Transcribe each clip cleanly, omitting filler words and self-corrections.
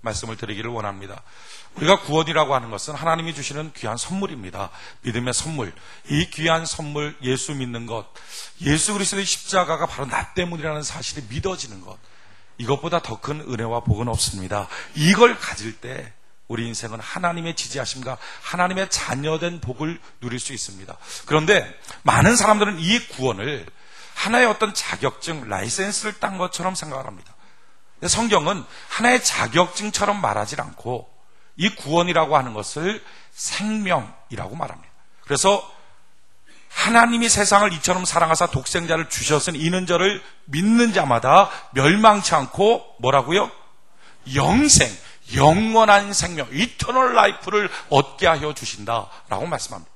말씀을 드리기를 원합니다. 우리가 구원이라고 하는 것은 하나님이 주시는 귀한 선물입니다. 믿음의 선물. 이 귀한 선물, 예수 믿는 것, 예수 그리스도의 십자가가 바로 나 때문이라는 사실이 믿어지는 것, 이것보다 더 큰 은혜와 복은 없습니다. 이걸 가질 때 우리 인생은 하나님의 지지하심과 하나님의 자녀된 복을 누릴 수 있습니다. 그런데 많은 사람들은 이 구원을 하나의 어떤 자격증, 라이센스를 딴 것처럼 생각을 합니다. 성경은 하나의 자격증처럼 말하지 않고 이 구원이라고 하는 것을 생명이라고 말합니다. 그래서 하나님이 세상을 이처럼 사랑하사 독생자를 주셨으니 이는 저를 믿는 자마다 멸망치 않고 뭐라고요? 영생, 영원한 생명, 이터널 라이프를 얻게 하여 주신다라고 말씀합니다.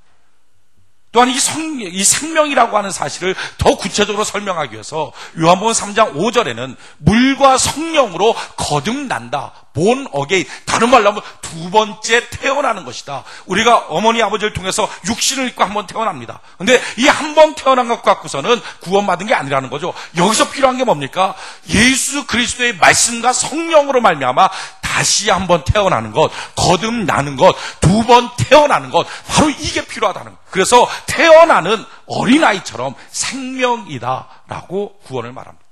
또한 이 생명이라고 하는 사실을 더 구체적으로 설명하기 위해서 요한복음 3장 5절에는 물과 성령으로 거듭난다. born again. 다른 말로 하면 두 번째 태어나는 것이다. 우리가 어머니 아버지를 통해서 육신을 입고 한 번 태어납니다. 근데 이 한 번 태어난 것 갖고서는 구원받은 게 아니라는 거죠. 여기서 필요한 게 뭡니까? 예수 그리스도의 말씀과 성령으로 말미암아 다시 한 번 태어나는 것, 거듭나는 것, 두 번 태어나는 것, 바로 이게 필요하다는 것. 그래서 태어나는 어린아이처럼 생명이다라고 구원을 말합니다.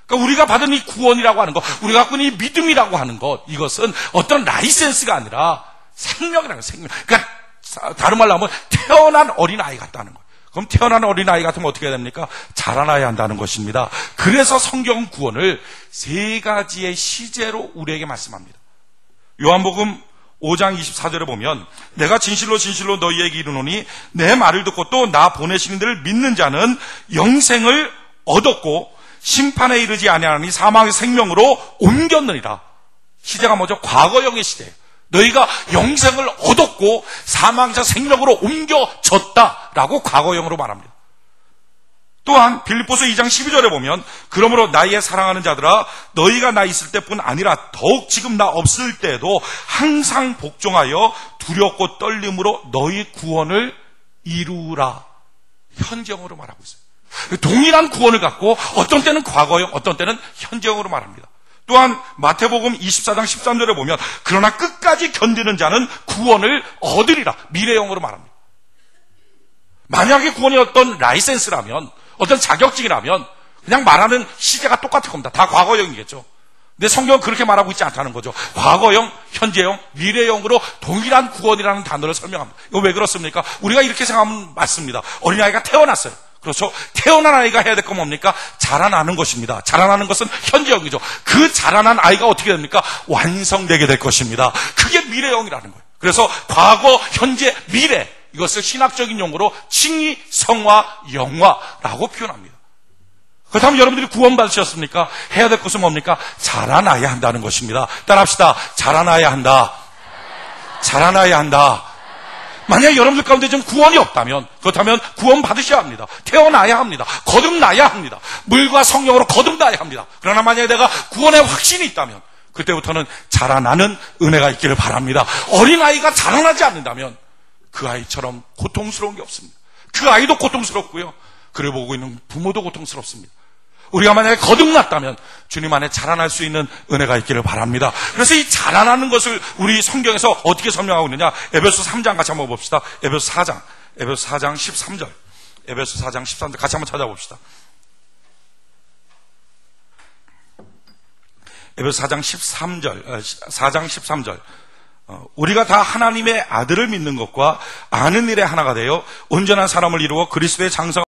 그러니까 우리가 받은 이 구원이라고 하는 것, 우리가 갖고 있는 이 믿음이라고 하는 것, 이것은 어떤 라이센스가 아니라 생명이라는 거예요. 생명. 그러니까 다른 말로 하면 태어난 어린아이 같다는 거예요. 그럼 태어난 어린아이 같으면 어떻게 해야 됩니까? 자라나야 한다는 것입니다. 그래서 성경 구원을 세 가지의 시제로 우리에게 말씀합니다. 요한복음 5장 24절에 보면 내가 진실로 진실로 너희에게 이르노니 내 말을 듣고 또 나 보내신 이들을 믿는 자는 영생을 얻었고 심판에 이르지 아니하니 사망의 생명으로 옮겼느니라. 시제가 뭐죠? 과거형의 시제예요. 너희가 영생을 얻었고 사망자 생명으로 옮겨졌다라고 과거형으로 말합니다. 또한 빌립보서 2장 12절에 보면 그러므로 나의 사랑하는 자들아 너희가 나 있을 때뿐 아니라 더욱 지금 나 없을 때에도 항상 복종하여 두렵고 떨림으로 너희 구원을 이루라. 현재형으로 말하고 있어요. 동일한 구원을 갖고 어떤 때는 과거형, 어떤 때는 현재형으로 말합니다. 또한 마태복음 24장 13절에 보면 그러나 끝까지 견디는 자는 구원을 얻으리라. 미래형으로 말합니다. 만약에 구원이 어떤 라이센스라면, 어떤 자격증이라면 그냥 말하는 시제가 똑같을 겁니다. 다 과거형이겠죠. 근데 성경은 그렇게 말하고 있지 않다는 거죠. 과거형, 현재형, 미래형으로 동일한 구원이라는 단어를 설명합니다. 이거 왜 그렇습니까? 우리가 이렇게 생각하면 맞습니다. 어린아이가 태어났어요. 그렇죠? 태어난 아이가 해야 될 건 뭡니까? 자라나는 것입니다. 자라나는 것은 현재형이죠. 그 자라난 아이가 어떻게 됩니까? 완성되게 될 것입니다. 그게 미래형이라는 거예요. 그래서 과거, 현재, 미래, 이것을 신학적인 용어로 칭의, 성화, 영화라고 표현합니다. 그렇다면 여러분들이 구원받으셨습니까? 해야 될 것은 뭡니까? 자라나야 한다는 것입니다. 따라합시다. 자라나야 한다. 자라나야 한다. 만약 여러분들 가운데 좀 구원이 없다면, 그렇다면 구원 받으셔야 합니다. 태어나야 합니다. 거듭나야 합니다. 물과 성령으로 거듭나야 합니다. 그러나 만약에 내가 구원의 확신이 있다면 그때부터는 자라나는 은혜가 있기를 바랍니다. 어린아이가 자라나지 않는다면 그 아이처럼 고통스러운 게 없습니다. 그 아이도 고통스럽고요. 그를 보고 있는 부모도 고통스럽습니다. 우리가 만약에 거듭났다면 주님 안에 자라날 수 있는 은혜가 있기를 바랍니다. 그래서 이 자라나는 것을 우리 성경에서 어떻게 설명하고 있느냐? 에베소 3장 같이 한번 봅시다. 에베소 4장 13절. 에베소 4장 13절 같이 한번 찾아봅시다. 에베소 4장 13절. 우리가 다 하나님의 아들을 믿는 것과 아는 일에 하나가 되어 온전한 사람을 이루어 그리스도의 장성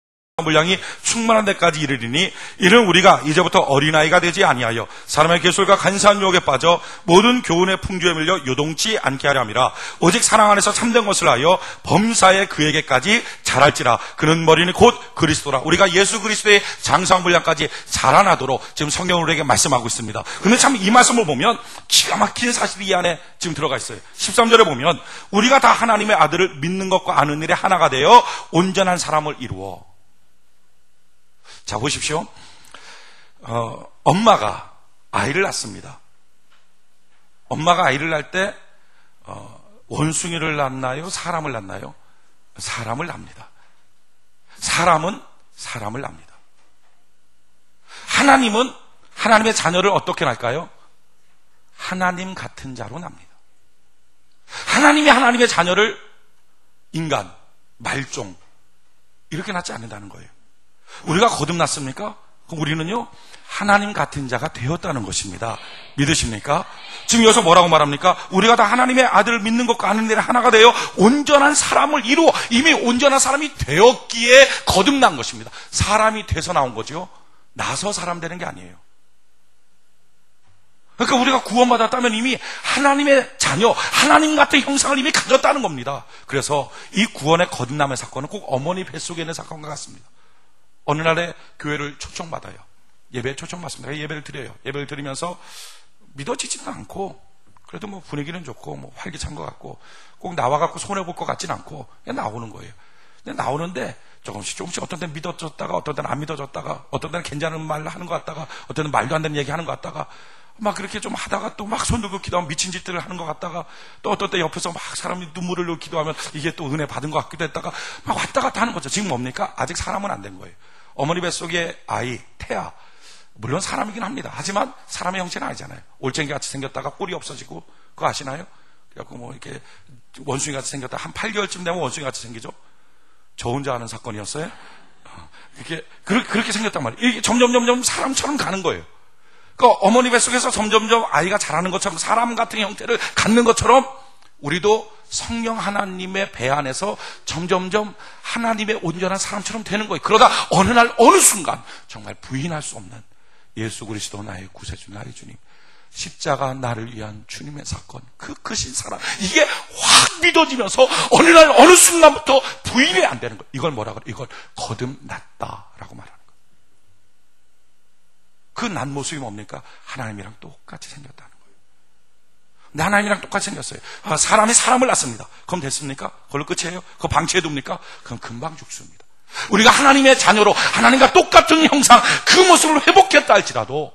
분량이 충만한 데까지 이르리니 이는 우리가 이제부터 어린아이가 되지 아니하여 사람의 계술과 간사한 유혹에 빠져 모든 교훈의 풍조에 밀려 요동치 않게 하려 함이라. 오직 사랑 안에서 참된 것을 하여 범사에 그에게까지 자랄지라. 그는 머리는 곧 그리스도라. 우리가 예수 그리스도의 장성 분량까지 자라나도록 지금 성경은 우리에게 말씀하고 있습니다. 근데 참 이 말씀을 보면 기가 막힌 사실이 이 안에 지금 들어가 있어요. 13절에 보면 우리가 다 하나님의 아들을 믿는 것과 아는 일에 하나가 되어 온전한 사람을 이루어. 자, 보십시오. 엄마가 아이를 낳습니다. 엄마가 아이를 낳을 때 원숭이를 낳나요? 사람을 낳나요? 사람을 낳습니다. 사람은 사람을 낳습니다. 하나님은 하나님의 자녀를 어떻게 낳을까요? 하나님 같은 자로 납니다. 하나님이 하나님의 자녀를 인간, 말종 이렇게 낳지 않는다는 거예요. 우리가 거듭났습니까? 그럼 우리는요 하나님 같은 자가 되었다는 것입니다. 믿으십니까? 지금 여기서 뭐라고 말합니까? 우리가 다 하나님의 아들을 믿는 것과 아는 일에 하나가 되어 온전한 사람을 이루어 이미 온전한 사람이 되었기에 거듭난 것입니다. 사람이 돼서 나온 거죠. 나서 사람 되는 게 아니에요. 그러니까 우리가 구원받았다면 이미 하나님의 자녀, 하나님 같은 형상을 이미 가졌다는 겁니다. 그래서 이 구원의 거듭남의 사건은 꼭 어머니 뱃속에 있는 사건과 같습니다. 어느 날에 교회를 초청받아요. 예배에 초청받습니다. 예배를 드려요. 예배를 드리면서 믿어지지도 않고 그래도 뭐 분위기는 좋고 뭐 활기찬 것 같고 꼭 나와갖고 손해볼 것 같진 않고 그냥 나오는 거예요. 그냥 나오는데 조금씩 어떤 때는 믿어졌다가 어떤 때는 안 믿어졌다가 어떤 때는 괜찮은 말 하는 것 같다가 어떤 때는 말도 안 되는 얘기 하는 것 같다가 막 그렇게 좀 하다가 또 막 손 들고 기도하면 미친 짓들을 하는 것 같다가 또 어떤 때 옆에서 막 사람이 눈물을 흘리고 기도하면 이게 또 은혜 받은 것 같기도 했다가 막 왔다 갔다 하는 거죠. 지금 뭡니까? 아직 사람은 안 된 거예요. 어머니 뱃속에 아이, 태아 물론 사람이긴 합니다. 하지만 사람의 형체는 아니잖아요. 올챙이 같이 생겼다가 꼴이 없어지고 그거 아시나요? 그래갖고 뭐 이렇게 원숭이 같이 생겼다 한 8개월쯤 되면 원숭이 같이 생기죠. 저 혼자 아는 사건이었어요. 그렇게 생겼단 말이에요. 이게 점점 사람처럼 가는 거예요. 그러니까 어머니 뱃속에서 점점점 아이가 자라는 것처럼 사람 같은 형태를 갖는 것처럼 우리도 성령 하나님의 배 안에서 점점점 하나님의 온전한 사람처럼 되는 거예요. 그러다 어느 날 어느 순간 정말 부인할 수 없는 예수 그리스도 나의 구세주 나의 주님 십자가 나를 위한 주님의 사건 그 크신 사랑 이게 확 믿어지면서 어느 날 어느 순간부터 부인이 안 되는 거예요. 이걸 뭐라 그래요? 이걸 거듭났다라고 말하는 거예요. 그 난 모습이 뭡니까? 하나님이랑 똑같이 생겼다는 거예요. 하나님이랑 똑같이 생겼어요. 사람이 사람을 낳습니다. 그럼 됐습니까? 그걸로 끝이에요? 그거 방치해둡니까? 그럼 금방 죽습니다. 우리가 하나님의 자녀로 하나님과 똑같은 형상 그 모습을 회복했다 할지라도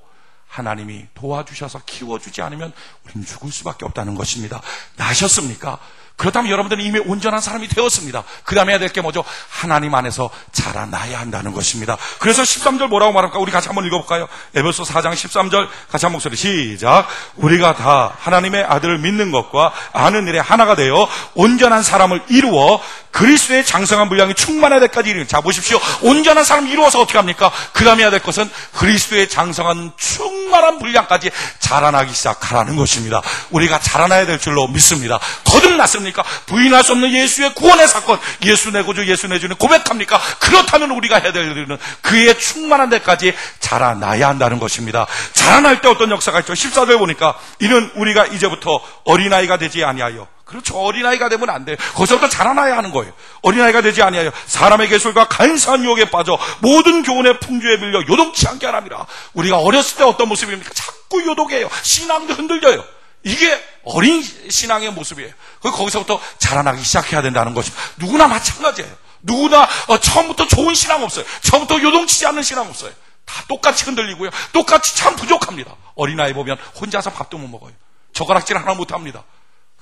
하나님이 도와주셔서 키워주지 않으면 우리는 죽을 수밖에 없다는 것입니다. 나셨습니까? 그렇다면 여러분들은 이미 온전한 사람이 되었습니다. 그 다음에 해야 될 게 뭐죠? 하나님 안에서 자라나야 한다는 것입니다. 그래서 13절 뭐라고 말할까? 우리 같이 한번 읽어볼까요? 에베소 4장 13절 같이 한 목소리 시작. 우리가 다 하나님의 아들을 믿는 것과 아는 일에 하나가 되어 온전한 사람을 이루어 그리스도의 장성한 분량이 충만할 때까지 이르는. 자 보십시오. 온전한 사람을 이루어서 어떻게 합니까? 그 다음에 해야 될 것은 그리스도의 장성한 충만한 분량까지 자라나기 시작하라는 것입니다. 우리가 자라나야 될 줄로 믿습니다. 거듭났습니까? 부인할 수 없는 예수의 구원의 사건, 예수 내 구주, 예수 내 주는 고백합니까? 그렇다면 우리가 해야 될 일은 그의 충만한 데까지 자라나야 한다는 것입니다. 자라날 때 어떤 역사가 있죠? 14절 보니까 이는 우리가 이제부터 어린아이가 되지 아니하여 그렇죠. 어린아이가 되면 안 돼요. 거기서부터 자라나야 하는 거예요. 어린아이가 되지 아니하여 사람의 계술과 간사한 유혹에 빠져 모든 교훈의 풍조에 밀려 요동치 않게 하랍니다. 우리가 어렸을 때 어떤 모습입니까? 자꾸 요동해요. 신앙도 흔들려요. 이게 어린 신앙의 모습이에요. 거기서부터 자라나기 시작해야 된다는 것입니다. 누구나 마찬가지예요. 누구나 처음부터 좋은 신앙 없어요. 처음부터 요동치지 않는 신앙 없어요. 다 똑같이 흔들리고요. 똑같이 참 부족합니다. 어린아이 보면 혼자서 밥도 못 먹어요. 젓가락질 하나 못합니다.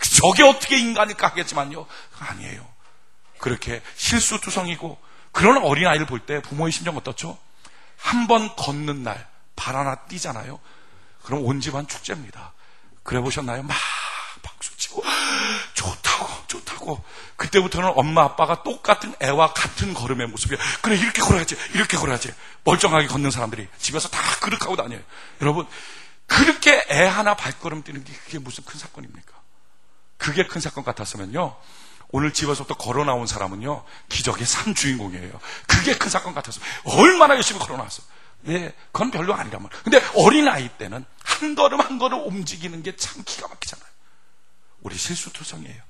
저게 어떻게 인간일까 하겠지만요. 아니에요. 그렇게 실수투성이고 그런 어린아이를 볼 때 부모의 심정 어떻죠? 한 번 걷는 날 발 하나 띄잖아요. 그럼 온 집안 축제입니다. 그래 보셨나요? 막 박수치고 좋다고 그때부터는 엄마 아빠가 똑같은 애와 같은 걸음의 모습이에요. 그래 이렇게 걸어야지 멀쩡하게 걷는 사람들이 집에서 다 그렇게 다녀요. 여러분 그렇게 애 하나 발걸음 뛰는 게 그게 무슨 큰 사건입니까? 그게 큰 사건 같았으면요 오늘 집에서부터 걸어 나온 사람은요 기적의 산 주인공이에요. 그게 큰 사건 같았으면 얼마나 열심히 걸어 나왔어요. 네, 그건 별로 아니란 말이에요. 근데 어린아이 때는 한 걸음 한 걸음 움직이는 게 참 기가 막히잖아요. 우리 실수투성이에요.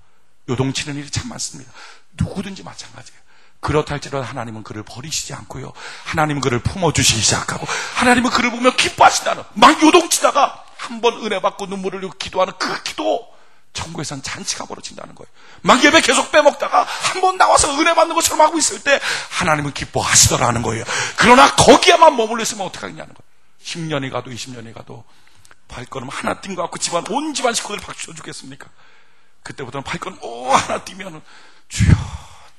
요동치는 일이 참 많습니다. 누구든지 마찬가지예요. 그렇다 할지라도 하나님은 그를 버리시지 않고요. 하나님은 그를 품어주시기 시작하고 하나님은 그를 보며 기뻐하신다는 막 요동치다가 한 번 은혜 받고 눈물을 흘리고 기도하는 그 기도 천국에선 잔치가 벌어진다는 거예요. 막 예배 계속 빼먹다가 한 번 나와서 은혜 받는 것처럼 하고 있을 때 하나님은 기뻐하시더라는 거예요. 그러나 거기에만 머물러 있으면 어떡하겠냐는 거예요. 10년이 가도 20년이 가도 발걸음 하나 뛴 것 같고 집안 온 집안 식구들이 박수 쳐주겠습니까? 그때부터는 발걸음 하나 뛰면 주여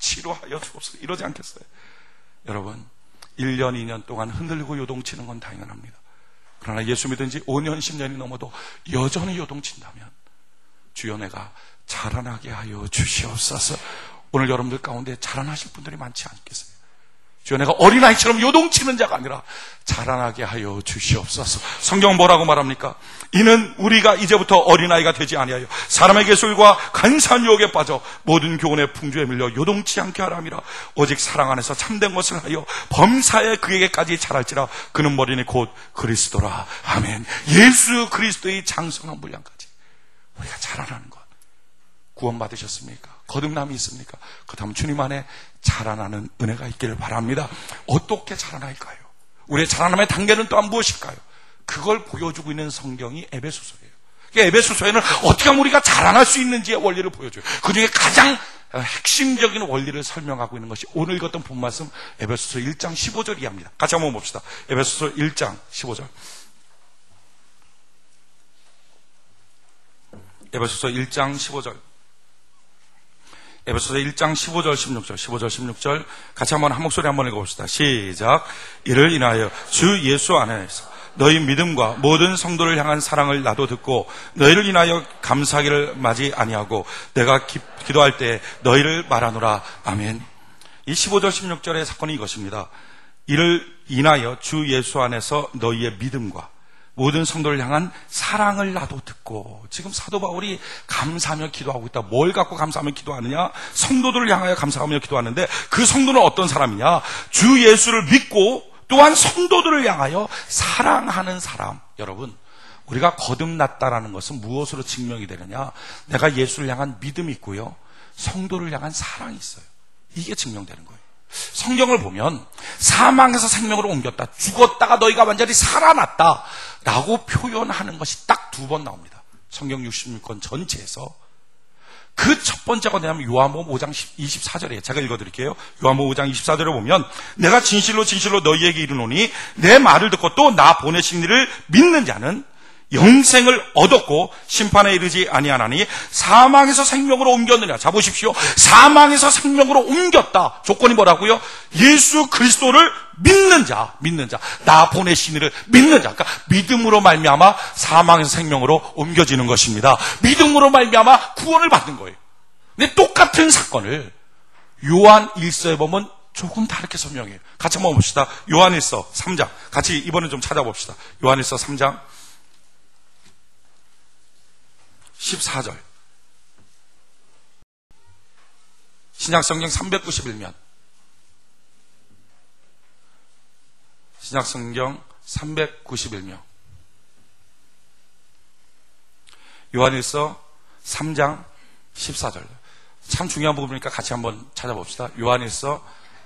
치료하여 주옵소서 이러지 않겠어요? 여러분 1년 2년 동안 흔들리고 요동치는 건 당연합니다. 그러나 예수 믿은 지 5년, 10년이 넘어도 여전히 요동친다면 주여 내가 자라나게 하여 주시옵소서. 오늘 여러분들 가운데 자라나실 분들이 많지 않겠어요? 주여 내가 어린아이처럼 요동치는 자가 아니라 자라나게 하여 주시옵소서. 성경은 뭐라고 말합니까? 이는 우리가 이제부터 어린아이가 되지 아니하여 사람의 계술과 간사한 유혹에 빠져 모든 교훈의 풍조에 밀려 요동치 않게 하라 함이라. 오직 사랑 안에서 참된 것을 하여 범사에 그에게까지 자랄지라. 그는 머리니 곧 그리스도라. 아멘. 예수 그리스도의 장성한 분량까지 우리가 자라나는 것. 구원 받으셨습니까? 거듭남이 있습니까? 그다음 주님 안에 자라나는 은혜가 있기를 바랍니다. 어떻게 자라날까요? 우리의 자라남의 단계는 또한 무엇일까요? 그걸 보여주고 있는 성경이 에베소서예요. 에베소서에는 어떻게 하면 우리가 자라날 수 있는지의 원리를 보여줘요. 그중에 가장 핵심적인 원리를 설명하고 있는 것이 오늘 읽었던 본말씀 에베소서 1장 15절 이하입니다. 같이 한번 봅시다. 에베소서 1장 15절. 에베소서 1장 15절. 에베소서 1장 15절 16절 15절 16절 같이 한번 한 목소리 한번 읽어봅시다. 시작. 이를 인하여 주 예수 안에서 너희 믿음과 모든 성도를 향한 사랑을 나도 듣고 너희를 인하여 감사하기를 마지 아니하고 내가 기도할 때 너희를 말하노라. 아멘. 이 15절 16절의 사건이 이것입니다. 이를 인하여 주 예수 안에서 너희의 믿음과 모든 성도를 향한 사랑을 나도 듣고. 지금 사도 바울이 감사하며 기도하고 있다. 뭘 갖고 감사하며 기도하느냐? 성도들을 향하여 감사하며 기도하는데 그 성도는 어떤 사람이냐? 주 예수를 믿고 또한 성도들을 향하여 사랑하는 사람. 여러분, 우리가 거듭났다라는 것은 무엇으로 증명이 되느냐? 내가 예수를 향한 믿음이 있고요, 성도를 향한 사랑이 있어요. 이게 증명되는 거예요. 성경을 보면 사망에서 생명으로 옮겼다, 죽었다가 너희가 완전히 살아났다 라고 표현하는 것이 딱 2번 나옵니다. 성경 66권 전체에서. 그 첫 번째가 뭐냐면 요한복음 5장 24절이에요. 제가 읽어드릴게요. 요한복음 5장 24절에 보면 내가 진실로 진실로 너희에게 이르노니 내 말을 듣고 또 나 보내신 이를 믿는 자는 영생을 얻었고 심판에 이르지 아니하나니 사망에서 생명으로 옮겼느냐. 자 보십시오. 사망에서 생명으로 옮겼다. 조건이 뭐라고요? 예수 그리스도를 믿는 자, 나 보내신 이를 믿는 자. 그러니까 믿음으로 말미암아 사망에서 생명으로 옮겨지는 것입니다. 믿음으로 말미암아 구원을 받는 거예요. 근데 똑같은 사건을 요한 1서에 보면 조금 다르게 설명해요. 같이 한번 봅시다. 요한 1서 3장. 같이 이번에 좀 찾아봅시다. 요한 1서 3장 14절. 신약성경 391면. 신약성경 391면. 요한일서 3장 14절. 참 중요한 부분이니까 같이 한번 찾아봅시다. 요한일서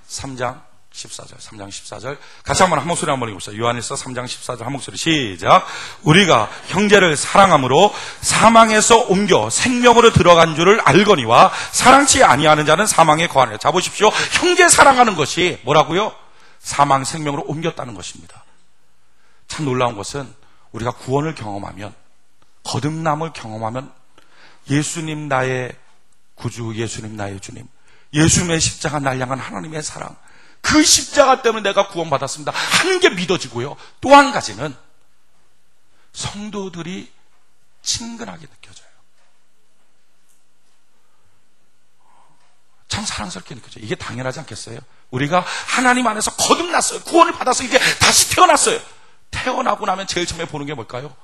3장 14절, 3장 14절. 같이 한번 한 목소리 한번 읽어봅시다. 요한일서 3장 14절 한 목소리 시작. 우리가 형제를 사랑함으로 사망에서 옮겨 생명으로 들어간 줄을 알거니와 사랑치 아니하는 자는 사망에 거하느니라. 자 보십시오. 형제 사랑하는 것이 뭐라고요? 사망 생명으로 옮겼다는 것입니다. 참 놀라운 것은 우리가 구원을 경험하면, 거듭남을 경험하면 예수님 나의 구주, 예수님 나의 주님, 예수님의 십자가 날 향한 하나님의 사랑, 그 십자가 때문에 내가 구원받았습니다 하는 게 믿어지고요. 또 한 가지는 성도들이 친근하게 느껴져요. 참 사랑스럽게 느껴져요. 이게 당연하지 않겠어요? 우리가 하나님 안에서 거듭났어요. 구원을 받아서 이제 다시 태어났어요. 태어나고 나면 제일 처음에 보는 게 뭘까요?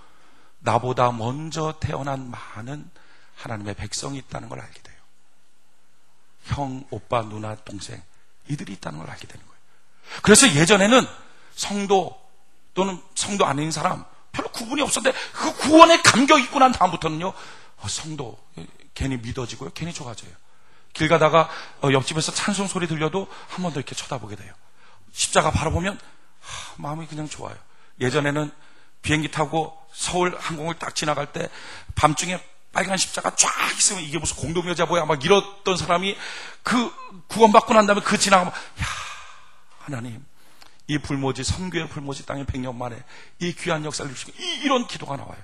나보다 먼저 태어난 많은 하나님의 백성이 있다는 걸 알게 돼요. 형, 오빠, 누나, 동생, 이들이 있다는 걸 알게 되는 거예요. 그래서 예전에는 성도 또는 성도 아닌 사람 별로 구분이 없었는데 그 구원에 감격 있고 난 다음부터는요, 성도 괜히 믿어지고요, 괜히 좋아져요. 길 가다가 옆집에서 찬송 소리 들려도 한 번 더 이렇게 쳐다보게 돼요. 십자가 바라보면 마음이 그냥 좋아요. 예전에는 비행기 타고 서울 항공을 딱 지나갈 때 밤중에 빨간 십자가 쫙 있으면 이게 무슨 공동여자 뭐야 막 이랬던 사람이 그 구원받고 난 다음에 그 지나가면, 야, 하나님, 이 불모지, 선교의 불모지 땅에 100년 만에 이 귀한 역사를 주시고, 이런 기도가 나와요.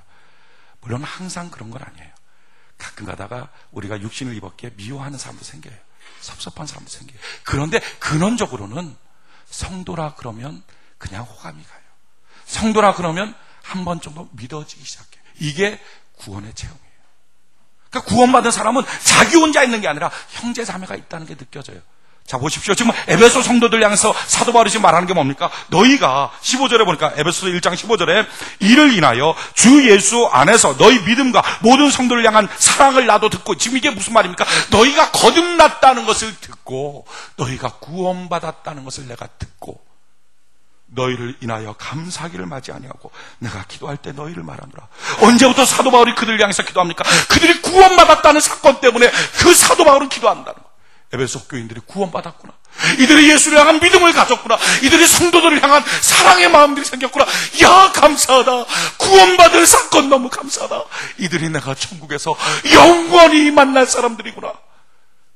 물론 항상 그런 건 아니에요. 가끔 가다가 우리가 육신을 입었기에 미워하는 사람도 생겨요. 섭섭한 사람도 생겨요. 그런데 근원적으로는 성도라 그러면 그냥 호감이 가요. 성도라 그러면 한 번 정도 믿어지기 시작해요. 이게 구원의 체험이에요. 그러니까 구원받은 사람은 자기 혼자 있는 게 아니라 형제 자매가 있다는 게 느껴져요. 자, 보십시오. 지금 에베소 성도들 향해서 사도 바울이 지금 말하는 게 뭡니까? 너희가 15절에 보니까 에베소서 1장 15절에 이를 인하여 주 예수 안에서 너희 믿음과 모든 성도를 향한 사랑을 나도 듣고, 지금 이게 무슨 말입니까? 너희가 거듭났다는 것을 듣고 너희가 구원받았다는 것을 내가 듣고 너희를 인하여 감사하기를 마지 아니하고 내가 기도할 때 너희를 말하노라. 언제부터 사도 바울이 그들을 향해서 기도합니까? 그들이 구원받았다는 사건 때문에 그 사도 바울은 기도한다는 거예요. 에베소 교인들이 구원받았구나. 이들이 예수를 향한 믿음을 가졌구나. 이들이 성도들을 향한 사랑의 마음들이 생겼구나. 야, 감사하다. 구원받을 사건 너무 감사하다. 이들이 내가 천국에서 영원히 만날 사람들이구나.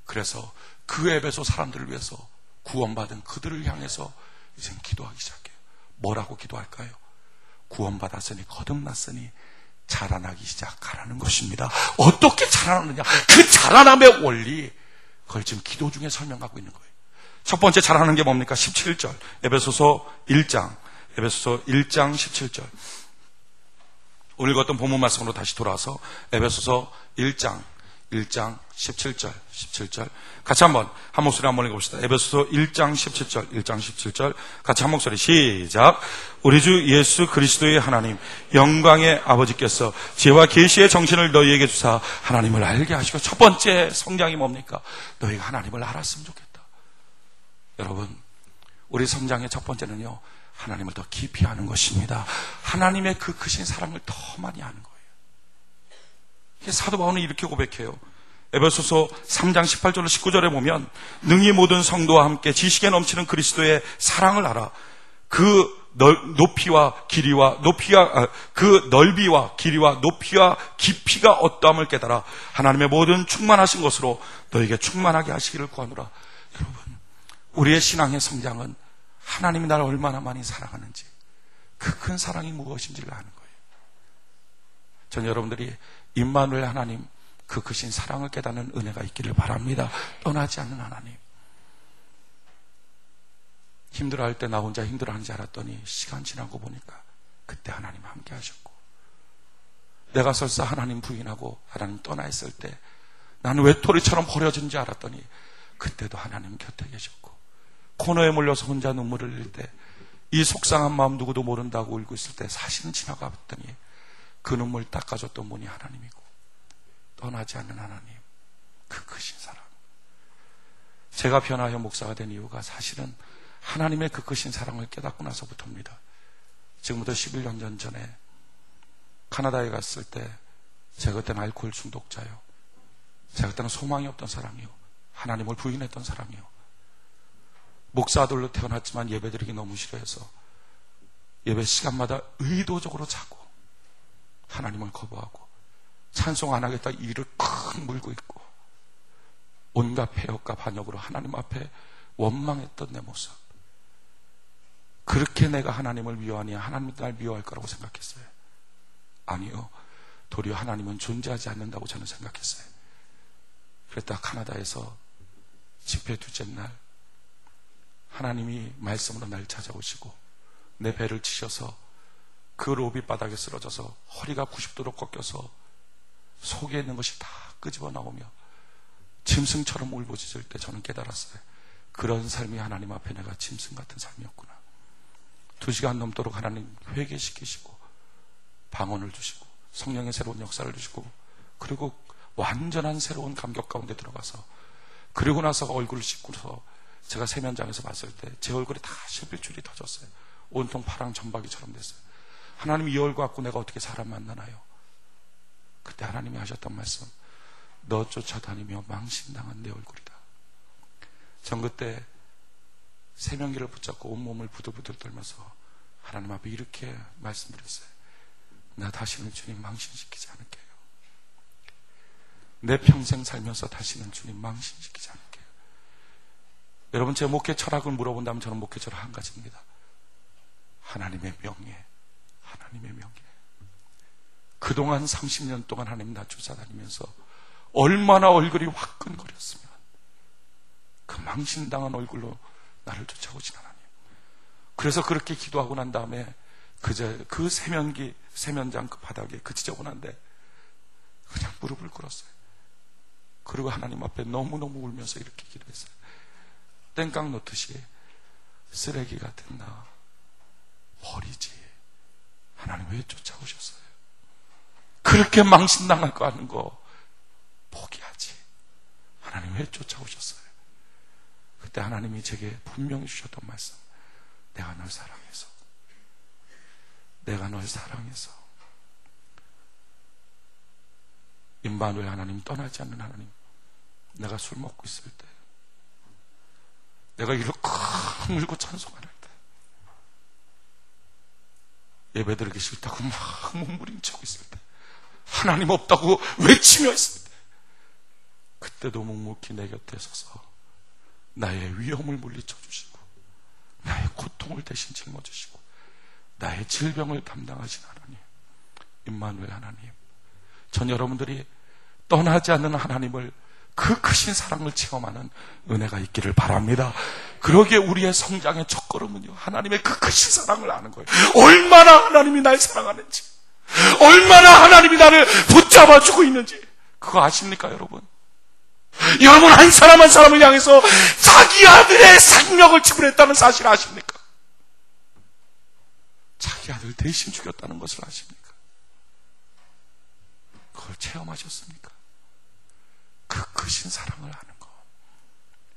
그래서 그 에베소 사람들을 위해서 구원받은 그들을 향해서 이제 기도하기 시작해요. 뭐라고 기도할까요? 구원받았으니 거듭났으니 자라나기 시작하라는 것입니다. 어떻게 자라나느냐? 그 자라남의 원리, 그걸 지금 기도 중에 설명하고 있는 거예요. 첫 번째 자라는 게 뭡니까? 17절. 에베소서 1장 17절. 오늘 읽었던 본문 말씀으로 다시 돌아와서 에베소서 1장 17절. 같이 한 목소리 한번 읽어봅시다. 에베소서 1장 17절. 같이 한 목소리 시작. 우리 주 예수 그리스도의 하나님, 영광의 아버지께서 지혜와 계시의 정신을 너희에게 주사 하나님을 알게 하시고, 첫 번째 성장이 뭡니까? 너희가 하나님을 알았으면 좋겠다. 여러분, 우리 성장의 첫 번째는요, 하나님을 더 깊이 아는 것입니다. 하나님의 그 크신 사랑을 더 많이 아는 거예요. 사도 바울은 이렇게 고백해요. 에베소서 3장 18절로 19절에 보면 능히 모든 성도와 함께 지식에 넘치는 그리스도의 사랑을 알아. 그 높이와 길이와 그 넓이와 길이와 높이와 깊이가 어떠함을 깨달아 하나님의 모든 충만하신 것으로 너에게 충만하게 하시기를 구하노라. 여러분, 우리의 신앙의 성장은 하나님이 나를 얼마나 많이 사랑하는지, 그 큰 사랑이 무엇인지를 아는 거예요. 전 여러분들이 임마누엘 하나님, 그 크신 사랑을 깨닫는 은혜가 있기를 바랍니다. 떠나지 않는 하나님. 힘들어할 때 나 혼자 힘들어하는지 알았더니 시간 지나고 보니까 그때 하나님 함께 하셨고, 내가 설사 하나님 부인하고 하나님 떠나 있을 때 나는 외톨이처럼 버려진지 알았더니 그때도 하나님 곁에 계셨고, 코너에 몰려서 혼자 눈물을 흘릴 때 이 속상한 마음 누구도 모른다고 울고 있을 때 사실은 지나가 봤더니 그 눈물 닦아줬던 분이 하나님이고, 떠나지 않는 하나님, 그 크신 사랑. 제가 변화형 목사가 된 이유가 사실은 하나님의 그 크신 사랑을 깨닫고 나서부터입니다. 지금부터 11년 전에 카나다에 갔을 때 제가 그때는 알코올 중독자요, 제가 그때는 소망이 없던 사람이요, 하나님을 부인했던 사람이요, 목사들로 태어났지만 예배드리기 너무 싫어해서 예배 시간마다 의도적으로 자고 하나님을 거부하고 찬송 안 하겠다 이를 큰 물고 있고 온갖 폐역과 반역으로 하나님 앞에 원망했던 내 모습. 그렇게 내가 하나님을 미워하니 하나님도 날 미워할 거라고 생각했어요. 아니요, 도리어 하나님은 존재하지 않는다고 저는 생각했어요. 그랬다 카나다에서 집회 둘째 날 하나님이 말씀으로 날 찾아오시고 내 배를 치셔서 그 로비 바닥에 쓰러져서 허리가 90도로 꺾여서 속에 있는 것이 다 끄집어 나오며 짐승처럼 울부짖을 때 저는 깨달았어요. 그런 삶이 하나님 앞에 내가 짐승 같은 삶이었구나. 2시간 넘도록 하나님 회개시키시고 방언을 주시고 성령의 새로운 역사를 주시고, 그리고 완전한 새로운 감격 가운데 들어가서, 그리고 나서 얼굴을 씻고서 제가 세면장에서 봤을 때 제 얼굴에 다 실핏줄이 터졌어요. 온통 파랑 점박이처럼 됐어요. 하나님, 이 얼굴 갖고 내가 어떻게 사람 만나나요? 그때 하나님이 하셨던 말씀, 너 쫓아다니며 망신당한 내 얼굴이다. 전 그때 세면기를 붙잡고 온몸을 부들부들 떨면서 하나님 앞에 이렇게 말씀드렸어요. 나 다시는 주님 망신시키지 않을게요. 내 평생 살면서 다시는 주님 망신시키지 않을게요. 여러분, 제 목회 철학을 물어본다면 저는 목회 철학 한 가지입니다. 하나님의 명예, 하나님의 명예. 그동안 30년 동안 하나님 나 쫓아다니면서 얼마나 얼굴이 화끈거렸으면 그 망신당한 얼굴로 나를 쫓아오신 하나님. 그래서 그렇게 기도하고 난 다음에 그 세면장 그 바닥에 그 지저분한데 그냥 무릎을 꿇었어요. 그리고 하나님 앞에 너무너무 울면서 이렇게 기도했어요. 땡깡 놓듯이 쓰레기 같은 나 버리지. 하나님 왜 쫓아오셨어요? 그렇게 망신당할 거 하는 거 포기하지. 하나님 왜 쫓아오셨어요? 그때 하나님이 제게 분명히 주셨던 말씀. 내가 널 사랑해서. 내가 널 사랑해서. 임마누엘 하나님, 떠나지 않는 하나님. 내가 술 먹고 있을 때, 내가 이를 콱 물고 찬송할 때, 예배드리기 싫다고 막 몸부림치고 있을 때, 하나님 없다고 외치며 있을 때, 그때도 묵묵히 내 곁에 서서 나의 위험을 물리쳐 주시고, 나의 고통을 대신 짊어지시고, 나의 질병을 담당하신 하나님, 임마누엘 하나님, 전 여러분들이 떠나지 않는 하나님을, 그 크신 사랑을 체험하는 은혜가 있기를 바랍니다. 그러기에 우리의 성장의 첫걸음은요, 하나님의 그 크신 사랑을 아는 거예요. 얼마나 하나님이 날 사랑하는지, 얼마나 하나님이 나를 붙잡아주고 있는지, 그거 아십니까, 여러분? 여러분, 한 사람 한 사람을 향해서 자기 아들의 생명을 지불했다는 사실 아십니까? 자기 아들 대신 죽였다는 것을 아십니까? 그걸 체험하셨습니까? 그 크신 사랑을 아는 것,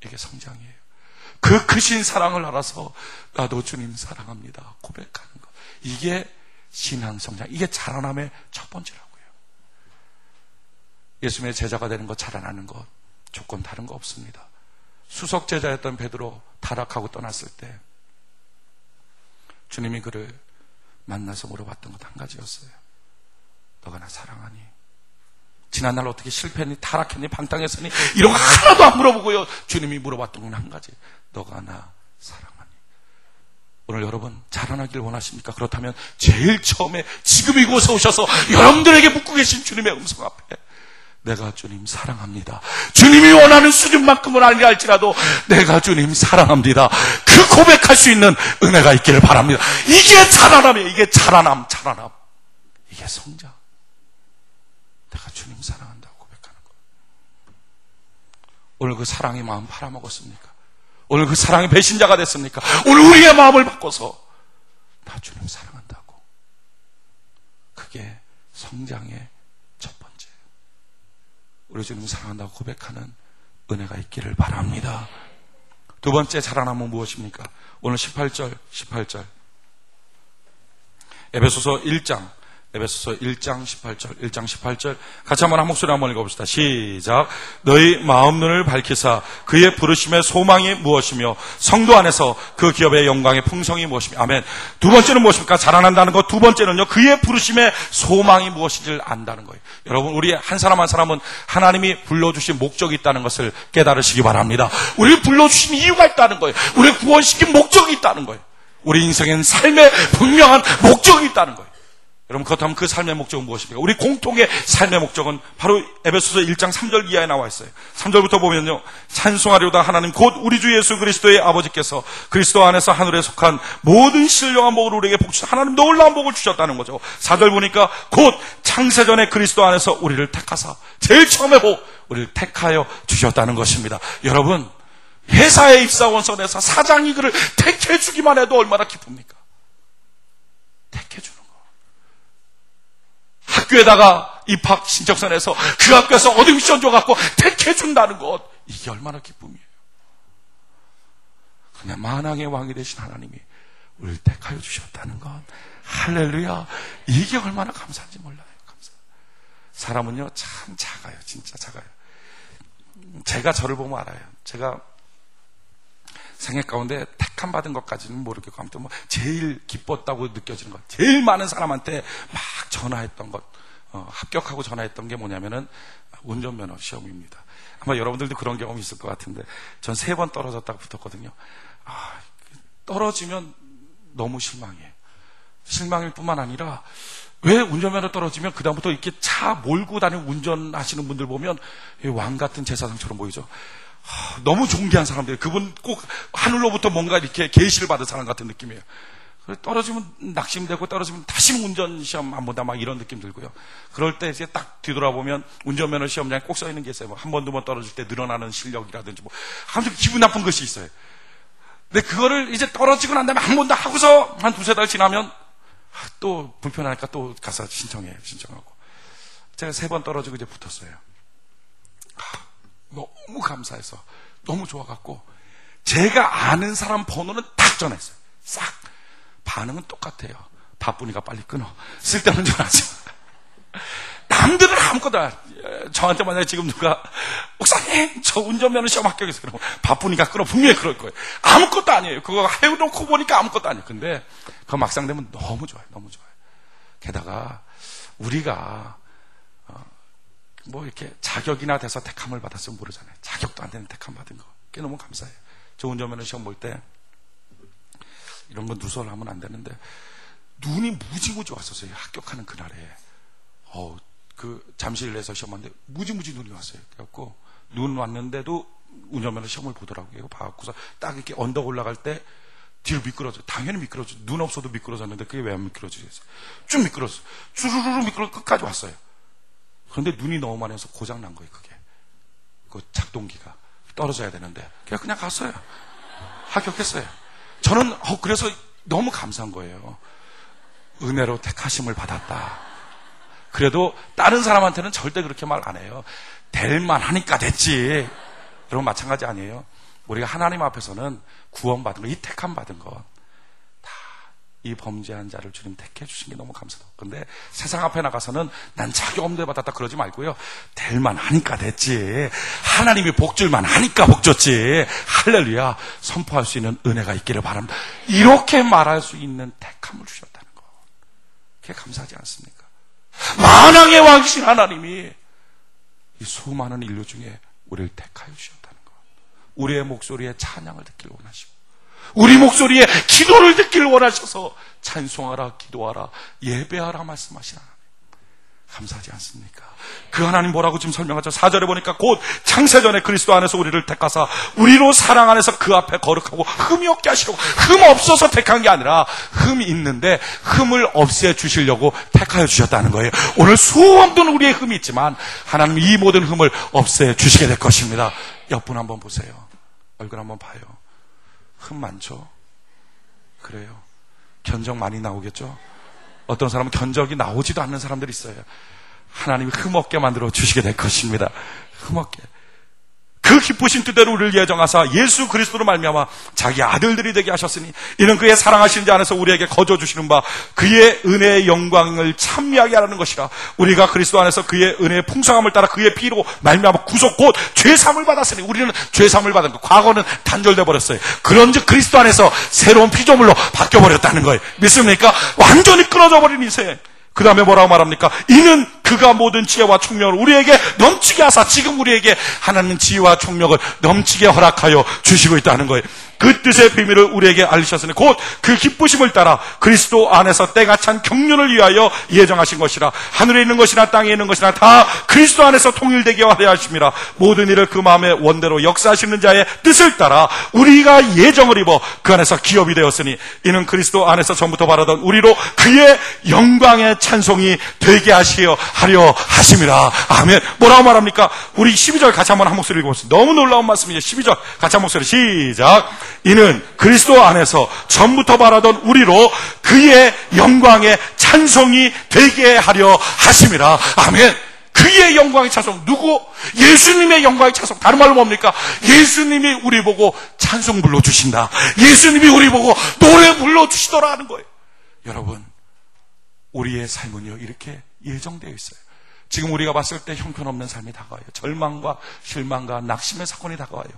이게 성장이에요. 그 크신 사랑을 알아서 나도 주님 사랑합니다 고백하는 것, 이게 신앙 성장, 이게 자라남의 첫 번째라고요. 예수님의 제자가 되는 것, 자라나는 것, 조건 다른 거 없습니다. 수석 제자였던 베드로 타락하고 떠났을 때 주님이 그를 만나서 물어봤던 것 한 가지였어요. 너가 나 사랑하니? 지난날 어떻게 실패했니? 타락했니? 방탕했니? 이런 거 하나도 안 물어보고요, 주님이 물어봤던 건 한 가지. 너가 나 사랑하니? 오늘 여러분 자라나길 원하십니까? 그렇다면 제일 처음에 지금 이곳에 오셔서 여러분들에게 묻고 계신 주님의 음성 앞에 내가 주님 사랑합니다, 주님이 원하는 수준만큼은 아니라 할지라도 내가 주님 사랑합니다, 그 고백할 수 있는 은혜가 있기를 바랍니다. 이게 자라남이에요. 이게 자라남. 이게 성장. 내가 주님 사랑한다고 고백하는 것. 오늘 그 사랑의 마음 팔아먹었습니까? 오늘 그 사랑의 배신자가 됐습니까? 오늘 우리의 마음을 바꿔서 나 주님 사랑한다고. 그게 성장의 첫 번째. 우리 주님 사랑한다고 고백하는 은혜가 있기를 바랍니다. 두 번째 자라남은 무엇입니까? 오늘 18절 에베소서 1장 18절 같이 한번 한 목소리 한번 읽어봅시다. 시작. 너희 마음 눈을 밝히사 그의 부르심의 소망이 무엇이며 성도 안에서 그 기업의 영광의 풍성이 무엇이며. 아멘. 두 번째는 무엇입니까? 자라난다는 것. 두 번째는요, 그의 부르심의 소망이 무엇인지를 안다는 거예요. 여러분, 우리 한 사람 한 사람은 하나님이 불러주신 목적이 있다는 것을 깨달으시기 바랍니다. 우리를 불러주신 이유가 있다는 거예요. 우리를 구원시킨 목적이 있다는 거예요. 우리 인생엔 삶의 분명한 목적이 있다는 거예요. 여러분, 그렇다면 그 삶의 목적은 무엇입니까? 우리 공통의 삶의 목적은 바로 에베소서 1장 3절 이하에 나와 있어요. 3절부터 보면요, 찬송하려다 하나님 곧 우리 주 예수 그리스도의 아버지께서 그리스도 안에서 하늘에 속한 모든 신령한 복을 우리에게 복주셔. 하나님 놀라운 복을 주셨다는 거죠. 4절 보니까 곧 창세전에 그리스도 안에서 우리를 택하사, 제일 처음에 복, 우리를 택하여 주셨다는 것입니다. 여러분, 회사에 입사원서에서 사장이 그를 택해주기만 해도 얼마나 기쁩니까? 택해주는 거. 학교에다가 입학 신청서 내서 그 학교에서 어드미션 줘갖고 택해준다는 것, 이게 얼마나 기쁨이에요. 그냥 만왕의 왕이 되신 하나님이 우리를 택하여 주셨다는 것, 할렐루야. 이게 얼마나 감사한지 몰라요. 감사. 사람은요 참 작아요. 진짜 작아요. 제가 저를 보면 알아요. 제가 생애 가운데 택함 받은 것까지는 모르겠고, 아무튼 뭐 제일 기뻤다고 느껴지는 것, 제일 많은 사람한테 막 전화했던 것, 합격하고 전화했던 게 뭐냐면은 운전면허 시험입니다. 아마 여러분들도 그런 경험이 있을 것 같은데, 전 3번 떨어졌다고 붙었거든요. 떨어지면 너무 실망해요. 실망일 뿐만 아니라, 왜 운전면허 떨어지면 그다음부터 이렇게 차 몰고 다니는 운전하시는 분들 보면 왕 같은 제사장처럼 보이죠. 너무 존귀한 사람들, 그분 꼭 하늘로부터 뭔가 이렇게 계시를 받은 사람 같은 느낌이에요. 떨어지면 낙심되고 떨어지면 다시 운전 시험 안 본다 막 이런 느낌 들고요. 그럴 때 이제 딱 뒤돌아보면 운전면허 시험장에 꼭 써 있는 게 있어요. 뭐 한 번, 두 번 떨어질 때 늘어나는 실력이라든지 뭐 아무튼 기분 나쁜 것이 있어요. 근데 그거를 이제 떨어지고 난 다음에 한 번 더 하고서 한 두세 달 지나면 또 불편하니까 또 가서 신청하고. 제가 3번 떨어지고 이제 붙었어요. 너무 감사해서 너무 좋아갖고 제가 아는 사람 번호는 딱 전화했어요. 싹. 반응은 똑같아요. 바쁘니까 빨리 끊어. 쓸데없는 전화하지 마. 남들은 아무것도 안 해요. 저한테 만약에 지금 누가 목사님 저 운전면허 시험 합격했어요. 그러면 바쁘니까 끊어. 분명히 그럴 거예요. 아무것도 아니에요. 그거 해놓고 보니까 아무것도 아니에요. 근데 그거 막상 되면 너무 좋아요. 너무 좋아요. 게다가 우리가 뭐 이렇게 자격이나 돼서 택함을 받았으면 모르잖아요. 자격도 안 되는 택함 받은 거. 그게 너무 감사해요. 저 운전면허 시험 볼 때 이런 건 누설을 하면 안 되는데 눈이 무지무지 왔었어요. 합격하는 그날에. 그 잠실에서 시험하는데 무지무지 눈이 왔어요. 그래갖고 눈 왔는데도 운전면허 시험을 보더라고요. 봐갖고서 딱 이렇게 언덕 올라갈 때 뒤로 미끄러져. 당연히 미끄러져. 눈 없어도 미끄러졌는데 그게 왜 안 미끄러지겠어요? 쭉 미끄러졌어요. 쭈루루루 미끄러 끝까지 왔어요. 그런데 눈이 너무 많이 와서 고장 난 거예요. 그게 그 작동기가 떨어져야 되는데 그냥 갔어요. 합격했어요. 저는 그래서 너무 감사한 거예요. 은혜로 택하심을 받았다. 그래도 다른 사람한테는 절대 그렇게 말 안 해요. 될만 하니까 됐지. 여러분 마찬가지 아니에요? 우리가 하나님 앞에서는 구원받은 거, 이 택함 받은 거 다 이 범죄한 자를 주님 택해 주신 게 너무 감사하고. 근데 세상 앞에 나가서는 난 자격 없는데 받았다 그러지 말고요. 될만 하니까 됐지. 하나님이 복줄만 하니까 복 줬지. 할렐루야. 선포할 수 있는 은혜가 있기를 바랍니다. 이렇게 말할 수 있는 택함을 주셨다는 거. 그게 감사하지 않습니까? 만왕의 왕이신 하나님이 이 수많은 인류 중에 우리를 택하여 주셨다는 것. 우리의 목소리에 찬양을 듣기를 원하시고 우리 목소리에 기도를 듣기를 원하셔서 찬송하라, 기도하라, 예배하라 말씀하시는 하나님. 감사하지 않습니까? 그 하나님 뭐라고 지금 설명하죠? 4절에 보니까 곧 창세전에 그리스도 안에서 우리를 택하사 우리로 사랑 안에서 그 앞에 거룩하고 흠이 없게 하시려고. 흠 없어서 택한 게 아니라 흠이 있는데 흠을 없애 주시려고 택하여 주셨다는 거예요. 오늘 수없는 우리의 흠이 있지만 하나님 이 모든 흠을 없애 주시게 될 것입니다. 옆분 한번 보세요. 얼굴 한번 봐요. 흠 많죠? 그래요. 견적 많이 나오겠죠? 어떤 사람은 견적이 나오지도 않는 사람들이 있어요. 하나님이 흠없게 만들어 주시게 될 것입니다. 흠없게. 그 기쁘신 뜻대로 우리를 예정하사 예수 그리스도로 말미암아 자기 아들들이 되게 하셨으니 이는 그의 사랑하신 자 안에서 우리에게 거저 주시는 바 그의 은혜의 영광을 찬미하게 하라는 것이라. 우리가 그리스도 안에서 그의 은혜의 풍성함을 따라 그의 피로 말미암아 구속 곧 죄사함을 받았으니. 우리는 죄사함을 받은 거. 과거는 단절돼 버렸어요. 그런즉 그리스도 안에서 새로운 피조물로 바뀌어 버렸다는 거예요. 믿습니까? 완전히 끊어져 버린 인생. 그 다음에 뭐라고 말합니까? 이는 그가 모든 지혜와 총명을 우리에게 넘치게 하사. 지금 우리에게 하나님 지혜와 총명을 넘치게 허락하여 주시고 있다는 거예요. 그 뜻의 비밀을 우리에게 알리셨으니 곧 그 기쁘심을 따라 그리스도 안에서 때가 찬 경륜을 위하여 예정하신 것이라. 하늘에 있는 것이나 땅에 있는 것이나 다 그리스도 안에서 통일되게 하려 하심이라. 모든 일을 그 마음의 원대로 역사하시는 자의 뜻을 따라 우리가 예정을 입어 그 안에서 기업이 되었으니 이는 그리스도 안에서 전부터 바라던 우리로 그의 영광의 찬송이 되게 하려 하심이라. 아멘. 뭐라고 말합니까? 우리 12절 같이 한번 한 목소리 읽어보세요. 너무 놀라운 말씀이죠. 12절 같이 한 목소리 시작. 이는 그리스도 안에서 전부터 바라던 우리로 그의 영광의 찬송이 되게 하려 하심이라. 아멘. 그의 영광의 찬송. 누구? 예수님의 영광의 찬송. 다른 말로 뭡니까? 예수님이 우리 보고 찬송 불러주신다. 예수님이 우리 보고 노래 불러주시더라 하는 거예요. 여러분, 우리의 삶은요 이렇게 예정되어 있어요. 지금 우리가 봤을 때 형편없는 삶이 다가와요. 절망과 실망과 낙심의 사건이 다가와요.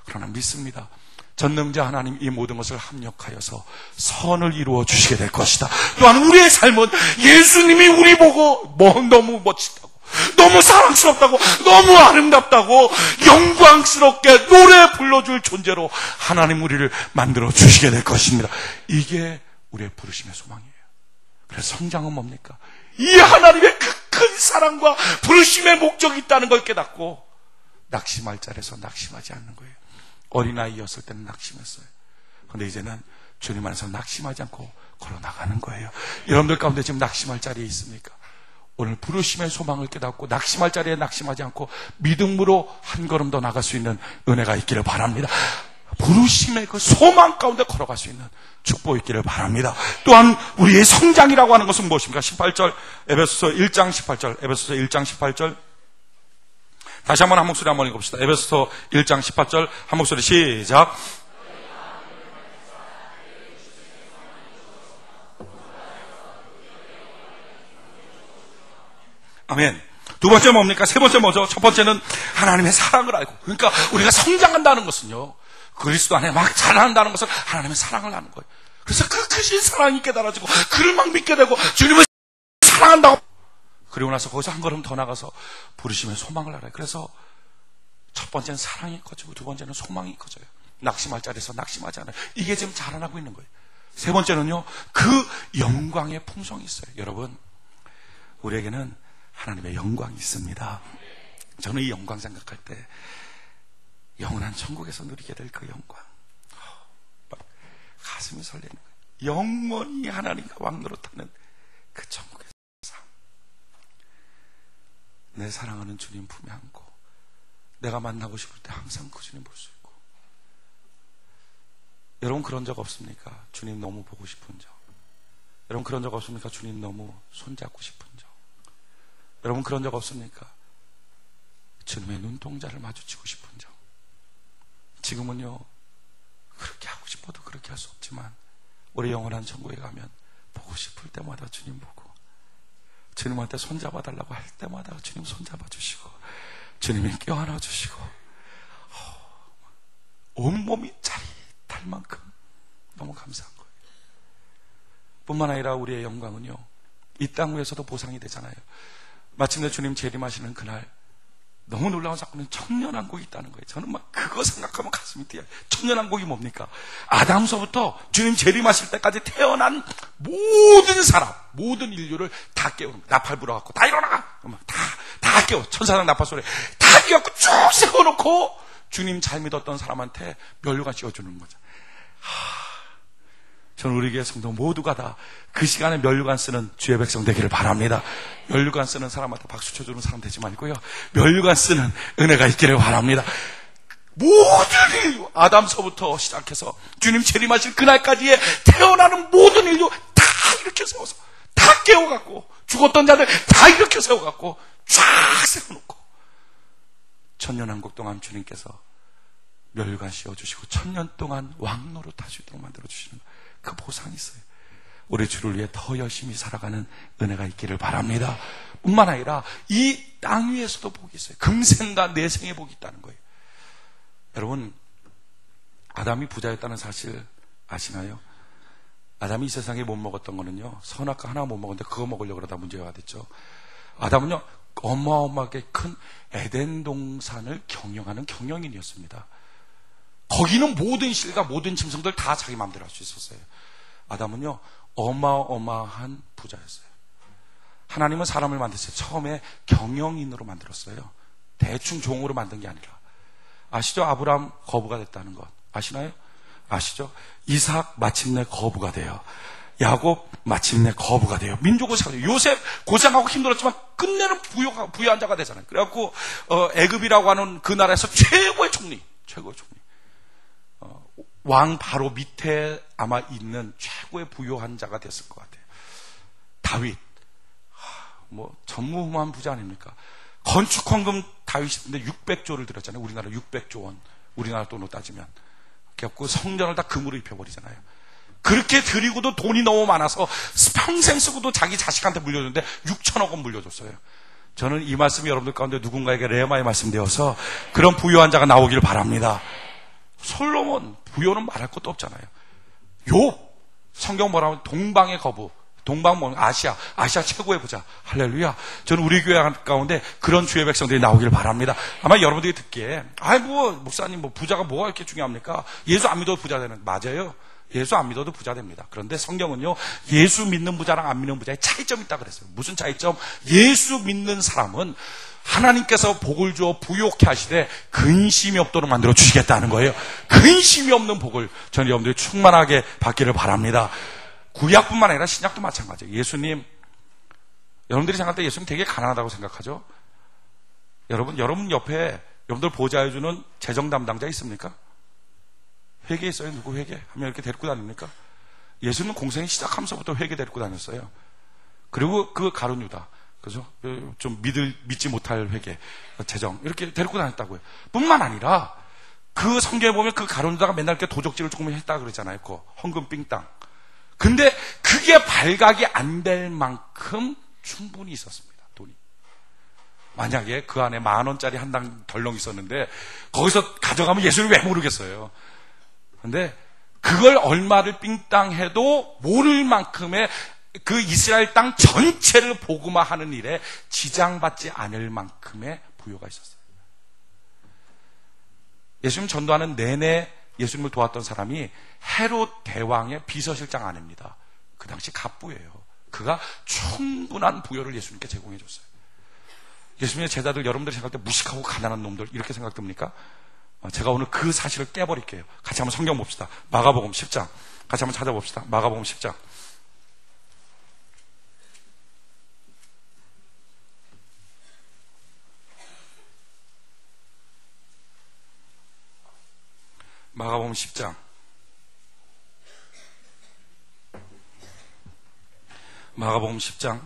그러나 믿습니다. 전능자 하나님 이 모든 것을 합력하여서 선을 이루어 주시게 될 것이다. 또한 우리의 삶은 예수님이 우리 보고 너무 멋지다고, 너무 사랑스럽다고, 너무 아름답다고 영광스럽게 노래 불러줄 존재로 하나님 우리를 만들어 주시게 될 것입니다. 이게 우리의 부르심의 소망이에요. 그래서 성장은 뭡니까? 이 하나님의 그 큰 사랑과 부르심의 목적이 있다는 걸 깨닫고 낙심할 자리에서 낙심하지 않는 거예요. 어린아이였을 때는 낙심했어요. 그런데 이제는 주님 안에서 낙심하지 않고 걸어나가는 거예요. 여러분들 가운데 지금 낙심할 자리에 있습니까? 오늘 부르심의 소망을 깨닫고 낙심할 자리에 낙심하지 않고 믿음으로 한 걸음 더 나갈 수 있는 은혜가 있기를 바랍니다. 부르심의 그 소망 가운데 걸어갈 수 있는 축복이 있기를 바랍니다. 또한 우리의 성장이라고 하는 것은 무엇입니까? 18절 에베소서 1장 18절 에베소서 1장 18절 다시 한번 한 목소리 한번 읽어봅시다. 에베소서 1장 18절 한 목소리 시작. 아멘. 두 번째 뭡니까? 세 번째 뭐죠? 첫 번째는 하나님의 사랑을 알고, 그러니까 우리가 성장한다는 것은요, 그리스도 안에 막 자라난다는 것은 하나님의 사랑을 아는 거예요. 그래서 그 크신 사랑이 깨달아지고 그를 막 믿게 되고 주님을 사랑한다고, 그리고 나서 거기서 한 걸음 더 나가서 부르심의 소망을 알아요. 그래서 첫 번째는 사랑이 커지고 두 번째는 소망이 커져요. 낙심할 자리에서 낙심하지 않아요. 이게 지금 자라나고 있는 거예요. 세 번째는요, 그 영광의 풍성이 있어요. 여러분, 우리에게는 하나님의 영광이 있습니다. 저는 이 영광 생각할 때 영원한 천국에서 누리게 될 그 영광, 가슴이 설레는 거예요. 영원히 하나님과 왕노릇하는 그 천국의 삶. 내 사랑하는 주님 품에 안고 내가 만나고 싶을 때 항상 그 주님 볼 수 있고. 여러분 그런 적 없습니까? 주님 너무 보고 싶은 적. 여러분 그런 적 없습니까? 주님 너무 손잡고 싶은 적. 여러분 그런 적 없습니까? 주님의 눈동자를 마주치고 싶은 적. 지금은요, 그렇게 하고 싶어도 그렇게 할 수 없지만 우리 영원한 천국에 가면 보고 싶을 때마다 주님 보고, 주님한테 손잡아 달라고 할 때마다 주님 손잡아 주시고, 주님이 껴안아 주시고, 온몸이 짜릿할 만큼 너무 감사한 거예요. 뿐만 아니라 우리의 영광은요, 이 땅 위에서도 보상이 되잖아요. 마침내 주님 재림하시는 그날 너무 놀라운 사건은 천년왕국이 있다는 거예요. 저는 막 그거 생각하면 가슴이 뛰어요. 천년왕국이 뭡니까? 아담서부터 주님 재림하실 때까지 태어난 모든 사람, 모든 인류를 다 깨우는 거예요. 나팔 불어갖고 다 일어나! 다 깨워. 천사장 나팔 소리 다 깨워갖고 쭉 세워놓고 주님 잘 믿었던 사람한테 면류관 씌워주는 거죠. 저는 우리 교회 성도 모두가 다 그 시간에 면류관 쓰는 주의 백성 되기를 바랍니다. 면류관 쓰는 사람한테 박수 쳐주는 사람 되지 말고요, 면류관 쓰는 은혜가 있기를 바랍니다. 모든 인류, 아담서부터 시작해서 주님 재림하실 그날까지의 태어나는 모든 인류 다 일으켜 세워서, 다 깨워갖고, 죽었던 자들 다 일으켜 세워갖고 쫙 세워놓고, 천년왕국 동안 주님께서 면류관 씌워주시고 천년 동안 왕노릇 할 수 있도록 만들어주시는 그 보상이 있어요. 우리 주를 위해 더 열심히 살아가는 은혜가 있기를 바랍니다. 뿐만 아니라 이 땅 위에서도 복이 있어요. 금생과 내생의 복이 있다는 거예요. 여러분, 아담이 부자였다는 사실 아시나요? 아담이 이 세상에 못 먹었던 거는요, 선악과 하나 못 먹었는데 그거 먹으려고 그러다 문제가 됐죠. 아담은요, 어마어마하게 큰 에덴 동산을 경영하는 경영인이었습니다. 거기는 모든 실과 모든 짐승들 다 자기 마음대로 할 수 있었어요. 아담은요, 어마어마한 부자였어요. 하나님은 사람을 만드셨어요. 처음에 경영인으로 만들었어요. 대충 종으로 만든 게 아니라. 아시죠? 아브라함 거부가 됐다는 것 아시나요? 아시죠? 이삭 마침내 거부가 돼요. 야곱 마침내 거부가 돼요. 민족을 살아요. 요셉 고생하고 힘들었지만 끝내는 부유한 자가 되잖아요. 그래갖고 애굽이라고 하는 그 나라에서 최고의 총리. 왕 바로 밑에 아마 있는 최고의 부유한 자가 됐을 것 같아요. 다윗, 전무후무한 부자 아닙니까? 건축헌금 다윗인데 600조를 들였잖아요. 우리나라 600조 원, 우리나라 돈으로 따지면. 그래갖고 성전을 다 금으로 입혀버리잖아요. 그렇게 드리고도 돈이 너무 많아서 평생 쓰고도 자기 자식한테 물려줬는데 6천억 원 물려줬어요. 저는 이 말씀이 여러분들 가운데 누군가에게 레마의 말씀 되어서 그런 부유한 자가 나오기를 바랍니다. 솔로몬, 부여는 말할 것도 없잖아요. 욥, 성경 뭐라면 동방의 거부, 아시아 최고의 부자. 할렐루야. 저는 우리 교회 가운데 그런 주의 백성들이 나오기를 바랍니다. 아마 여러분들이 듣기에, 목사님, 부자가 뭐가 이렇게 중요합니까? 예수 안 믿어도 부자 되는, 맞아요. 예수 안 믿어도 부자 됩니다. 그런데 성경은요, 예수 믿는 부자랑 안 믿는 부자의 차이점이 있다 그랬어요. 무슨 차이점? 예수 믿는 사람은 하나님께서 복을 주어 부욕해 하시되 근심이 없도록 만들어 주시겠다는 거예요. 근심이 없는 복을 저는 여러분들이 충만하게 받기를 바랍니다. 구약뿐만 아니라 신약도 마찬가지예요. 예수님, 여러분들이 생각할 때 예수님 되게 가난하다고 생각하죠? 여러분 옆에 여러분들 보좌해주는 재정 담당자 있습니까? 회계 있어요? 누구 회계? 하면 이렇게 데리고 다닙니까? 예수는 공생이 시작하면서부터 회계 데리고 다녔어요. 그리고 그 가룟 유다, 그죠? 좀 믿지 못할 회계, 재정, 이렇게 데리고 다녔다고요. 뿐만 아니라, 그 성경에 보면 그 가룟 유다가 맨날 이렇게 도적질을 조금 했다 그러잖아요. 그 헌금 삥땅. 근데 그게 발각이 안 될 만큼 충분히 있었습니다. 돈이. 만약에 그 안에 10,000원짜리 한 당 덜렁 있었는데, 거기서 가져가면 예수를 왜 모르겠어요. 근데 그걸 얼마를 삥땅 해도 모를 만큼의 그 이스라엘 땅 전체를 복음화하는 일에 지장받지 않을 만큼의 부요가 있었어요. 예수님 전도하는 내내 예수님을 도왔던 사람이 헤롯 대왕의 비서실장 아내입니다. 그 당시 갑부예요. 그가 충분한 부요를 예수님께 제공해 줬어요. 예수님의 제자들, 여러분들이 생각할 때 무식하고 가난한 놈들 이렇게 생각됩니까? 제가 오늘 그 사실을 깨버릴게요. 같이 한번 성경 봅시다. 마가복음 10장 같이 한번 찾아봅시다. 마가복음 10장. 마가복음 10장. 마가복음 10장.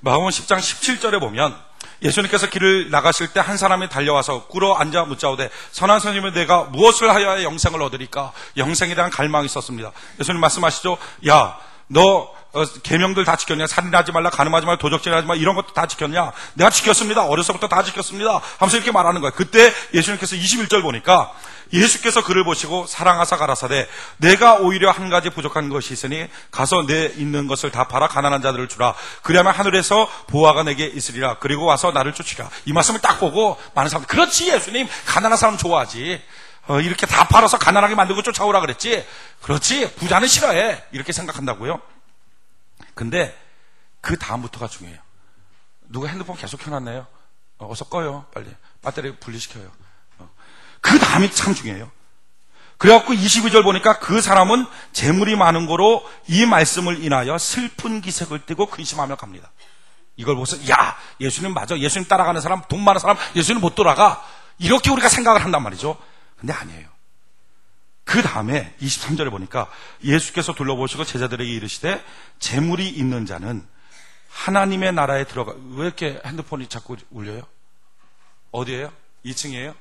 마가복음 10장 17절에 보면 예수님께서 길을 나가실 때 한 사람이 달려와서 꿇어 앉아 묻자오되 선한 선생님은 내가 무엇을 하여야 영생을 얻으리까? 영생에 대한 갈망이 있었습니다. 예수님 말씀하시죠. 야, 너 계명들 다 지켰냐? 살인하지 말라, 간음하지 말라, 도적질하지 말라, 이런 것도 다 지켰냐? 내가 지켰습니다. 어려서부터 다 지켰습니다. 하면서 이렇게 말하는 거예요. 그때 예수님께서 21절 보니까 예수께서 그를 보시고 사랑하사 가라사대 내가 오히려 한 가지 부족한 것이 있으니 가서 내 있는 것을 다 팔아 가난한 자들을 주라. 그리하면 하늘에서 보화가 내게 있으리라. 그리고 와서 나를 쫓으라. 이 말씀을 딱 보고 많은 사람들, 그렇지 예수님, 가난한 사람 좋아하지. 이렇게 다 팔아서 가난하게 만들고 쫓아오라 그랬지. 그렇지, 부자는 싫어해. 이렇게 생각한다고요. 근데 그 다음부터가 중요해요. 누가 핸드폰 계속 켜놨네요. 어서 꺼요. 빨리 배터리 분리시켜요. 그 다음이 참 중요해요. 그래갖고 22절 보니까 그 사람은 재물이 많은 거로 이 말씀을 인하여 슬픈 기색을 띠고 근심하며 갑니다. 이걸 보고서 야, 예수님 맞아, 예수님 따라가는 사람, 돈 많은 사람 예수님 못 돌아가, 이렇게 우리가 생각을 한단 말이죠. 근데 아니에요. 그 다음에 23절에 보니까 예수께서 둘러보시고 제자들에게 이르시되 재물이 있는 자는 하나님의 나라에 들어가. 왜 이렇게 핸드폰이 자꾸 울려요? 어디예요? 2층이에요?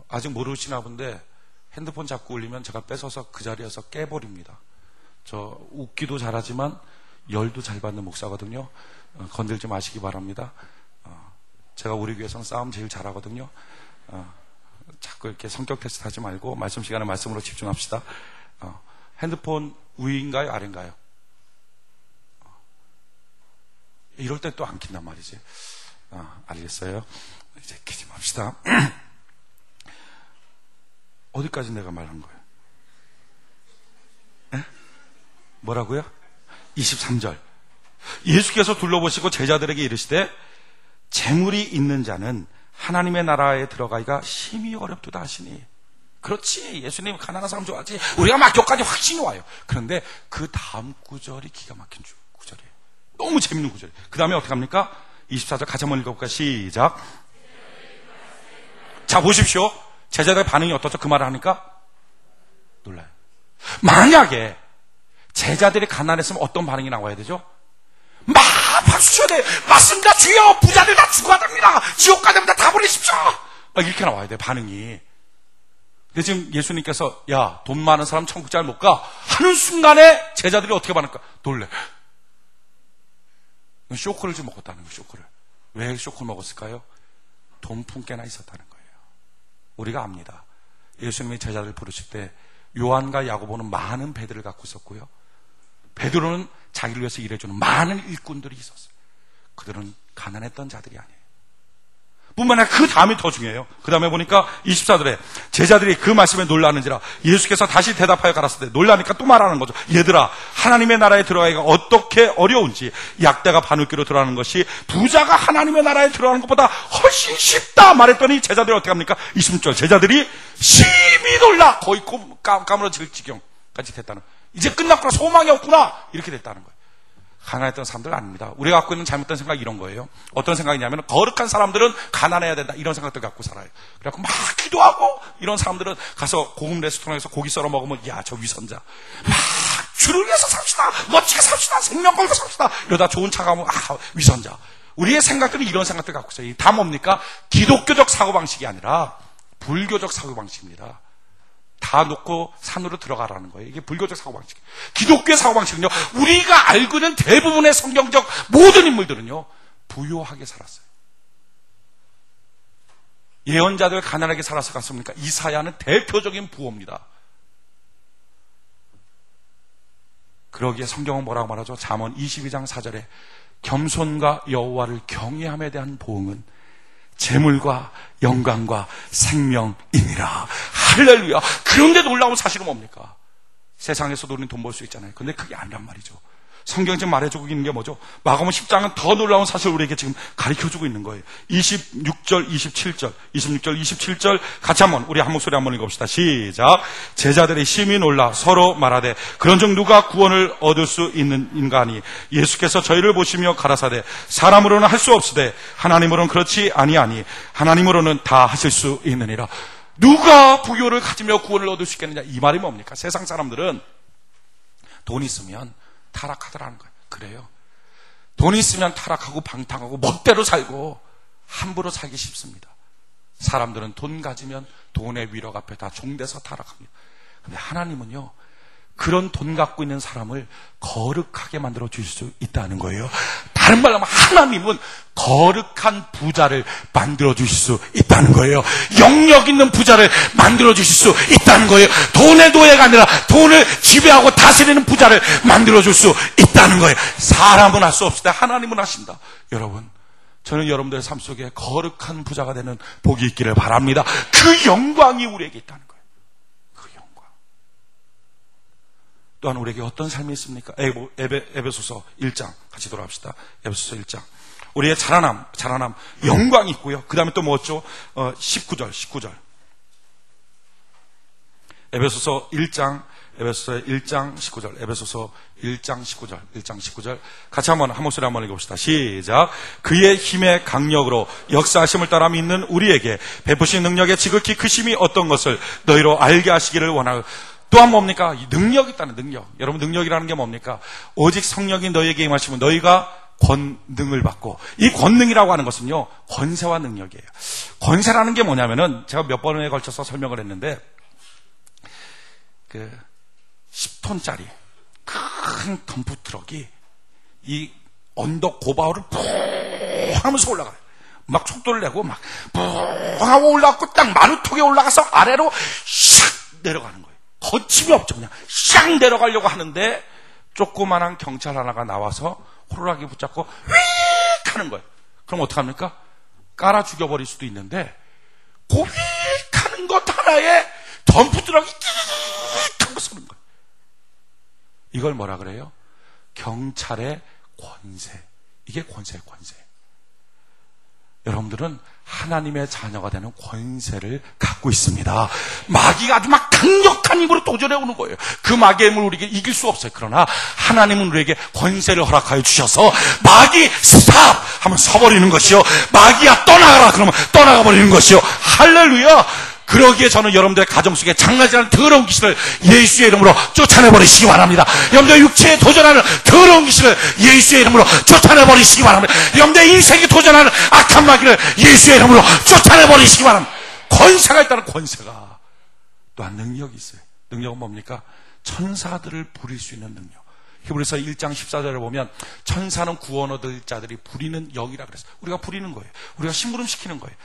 아직 모르시나 본데 핸드폰 자꾸 울리면 제가 뺏어서 그 자리에서 깨버립니다. 저 웃기도 잘하지만 열도 잘 받는 목사거든요. 건들지 마시기 바랍니다. 제가 우리 교회에서는 싸움 제일 잘하거든요. 자꾸 이렇게 성격 테스트 하지 말고 말씀 시간에 말씀으로 집중합시다. 핸드폰 위인가요? 아래인가요? 이럴 때 또 안 킨단 말이지. 알겠어요. 이제 키지 맙시다. 어디까지 내가 말한 거예요? 에? 뭐라고요? 23절. 예수께서 둘러보시고 제자들에게 이르시되 재물이 있는 자는 하나님의 나라에 들어가기가 심히 어렵도다 하시니. 그렇지, 예수님 가난한 사람 좋아하지. 우리가 막 여기까지 확신이 와요. 그런데 그 다음 구절이 기가 막힌 구절이에요. 너무 재밌는 구절이에요. 그 다음에 어떻게 합니까? 24절 같이 한번 읽어볼까요? 시작. 자, 보십시오. 제자들의 반응이 어떻죠? 그 말을 하니까 놀라요. 만약에 제자들이 가난했으면 어떤 반응이 나와야 되죠? 막 박수 쳐야 돼. 맞습니다, 주여. 부자들 다 죽어야 됩니다. 지옥 가야 됩니다. 다 버리십시오. 막 이렇게 나와야 돼, 반응이. 근데 지금 예수님께서 야, 돈 많은 사람 천국 잘 못 가 하는 순간에 제자들이 어떻게 반응할까? 놀래. 쇼크를 좀 먹었다는 거예요. 쇼크를. 왜 쇼크를 먹었을까요? 돈 품께나 있었다는 거예요. 우리가 압니다. 예수님이 제자들을 부르실 때 요한과 야고보는 많은 배들을 갖고 있었고요. 베드로는 자기를 위해서 일해주는 많은 일꾼들이 있었어요. 그들은 가난했던 자들이 아니에요. 뿐만 아니라 그 다음이 더 중요해요. 그 다음에 보니까 24절에 제자들이 그 말씀에 놀라는지라 예수께서 다시 대답하여 가라사대 놀라니까 또 말하는 거죠. 얘들아 하나님의 나라에 들어가기가 어떻게 어려운지 약대가 바늘귀로 들어가는 것이 부자가 하나님의 나라에 들어가는 것보다 훨씬 쉽다 말했더니 제자들이 어떻게 합니까? 26절 제자들이 심히 놀라 거의 까무러질 지경까지 됐다는 거예요. 이제 끝났구나 소망이 없구나 이렇게 됐다는 거예요. 가난했던 사람들 아닙니다. 우리가 갖고 있는 잘못된 생각이 이런 거예요. 어떤 생각이냐면 거룩한 사람들은 가난해야 된다 이런 생각들 갖고 살아요. 그래갖고 막 기도하고 이런 사람들은 가서 고급 레스토랑에서 고기 썰어 먹으면 야 저 위선자 막 주를 위해서 삽시다 멋지게 삽시다 생명 걸고 삽시다 이러다 좋은 차 가면 위선자. 우리의 생각들은 이런 생각들 갖고 있어요. 다 뭡니까? 기독교적 사고방식이 아니라 불교적 사고방식입니다. 다 놓고 산으로 들어가라는 거예요. 이게 불교적 사고방식. 기독교의 사고방식은요, 우리가 알고 있는 대부분의 성경적 모든 인물들은요, 부유하게 살았어요. 예언자들 가난하게 살아서 갔습니까? 이사야는 대표적인 부호입니다. 그러기에 성경은 뭐라고 말하죠? 잠언 22장 4절에 겸손과 여호와를 경외함에 대한 보응은 재물과 영광과 생명이니라. 할렐루야. 그런데 놀라운 사실은 뭡니까? 세상에서도 우리는 돈 벌 수 있잖아요. 근데 그게 아니란 말이죠. 성경이 지금 말해주고 있는 게 뭐죠? 마가복음 10장은 더 놀라운 사실을 우리에게 지금 가르쳐주고 있는 거예요. 26절, 27절, 26절, 27절 같이 한번 우리 한 목소리 한번 읽어봅시다. 시작. 제자들이 심히 놀라 서로 말하되 그런즉 누가 구원을 얻을 수 있는 인간이 예수께서 저희를 보시며 가라사대 사람으로는 할 수 없으되 하나님으로는 그렇지 아니하니 하나님으로는 다 하실 수 있느니라. 누가 부교를 가지며 구원을 얻을 수 있겠느냐? 이 말이 뭡니까? 세상 사람들은 돈 있으면 타락하더라는 거예요. 그래요. 돈 있으면 타락하고 방탕하고 멋대로 살고 함부로 살기 쉽습니다. 사람들은 돈 가지면 돈의 위력 앞에 다 종돼서 타락합니다. 근데 하나님은요, 그런 돈 갖고 있는 사람을 거룩하게 만들어 주실 수 있다는 거예요. 다른 말로 하면 하나님은 거룩한 부자를 만들어 주실 수 있다는 거예요. 영역 있는 부자를 만들어 주실 수 있다는 거예요. 돈의 노예가 아니라 돈을 지배하고 다스리는 부자를 만들어 줄 수 있다는 거예요. 사람은 할 수 없을 때 하나님은 하신다. 여러분, 저는 여러분들의 삶 속에 거룩한 부자가 되는 복이 있기를 바랍니다. 그 영광이 우리에게 있다는 거예요. 그 영광. 또한 우리에게 어떤 삶이 있습니까? 에베소서 1장 같이 돌아갑시다. 에베소서 1장. 우리의 자라남, 영광이 있고요. 그 다음에 또 뭐였죠? 19절. 에베소서 1장 19절. 에베소서 1장 19절. 같이 한 목소리 한번 읽어봅시다. 시작. 그의 힘의 강력으로 역사하심을 따라 믿는 우리에게 베푸신 능력의 지극히 크심이 어떤 것을 너희로 알게 하시기를 원하고. 또한 뭡니까? 능력이 있다는 능력. 여러분, 능력이라는 게 뭡니까? 오직 성령이 너희에게 임하시면 너희가 권능을 받고, 이 권능이라고 하는 것은요, 권세와 능력이에요. 권세라는 게 뭐냐면은, 제가 몇 번에 걸쳐서 설명을 했는데, 10톤짜리 큰 덤프 트럭이 이 언덕 고바울을 뿡 하면서 올라가요. 막 속도를 내고 막 뿡 하고 올라가고 딱 마루턱에 올라가서 아래로 샥 내려가는 거예요. 거침이 없죠. 그냥 샥 내려가려고 하는데 조그만한 경찰 하나가 나와서 호루라기 붙잡고 휙 하는 거예요. 그럼 어떡합니까? 깔아 죽여버릴 수도 있는데 그 휙 하는 것 하나에 덤프 트럭이 끼익 하고 서는 거예요. 이걸 뭐라 그래요? 경찰의 권세. 이게 권세예요, 권세. 여러분들은 하나님의 자녀가 되는 권세를 갖고 있습니다. 마귀가 아주 막 강력한 힘으로 도전해 오는 거예요. 그 마귀의 힘을 우리에게 이길 수 없어요. 그러나 하나님은 우리에게 권세를 허락하여 주셔서 마귀 스탑 하면 서버리는 것이요, 마귀야 떠나가라 그러면 떠나가 버리는 것이요. 할렐루야. 그러기에 저는 여러분들의 가정 속에 장난질하는 더러운 귀신을 예수의 이름으로 쫓아내버리시기 바랍니다. 여러분들의 육체에 도전하는 더러운 귀신을 예수의 이름으로 쫓아내버리시기 바랍니다. 여러분들의 인생에 도전하는 악한 마귀를 예수의 이름으로 쫓아내버리시기 바랍니다. 권세가 있다는, 권세가. 또한 능력이 있어요. 능력은 뭡니까? 천사들을 부릴 수 있는 능력. 히브리서 1장 14절에 보면 천사는 구원 얻을 자들이 부리는 영이라 그랬어요. 우리가 부리는 거예요. 우리가 심부름 시키는 거예요.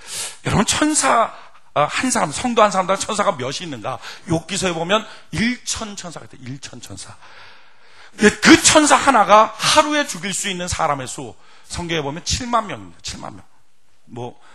여러분, 천사 한 사람, 성도 한 사람당 천사가 몇이 있는가? 욥기서에 보면 1천 천사가 있다. 1천 천사. 그 천사 하나가 하루에 죽일 수 있는 사람의 수, 성경에 보면 7만 명입니다. 7만 명.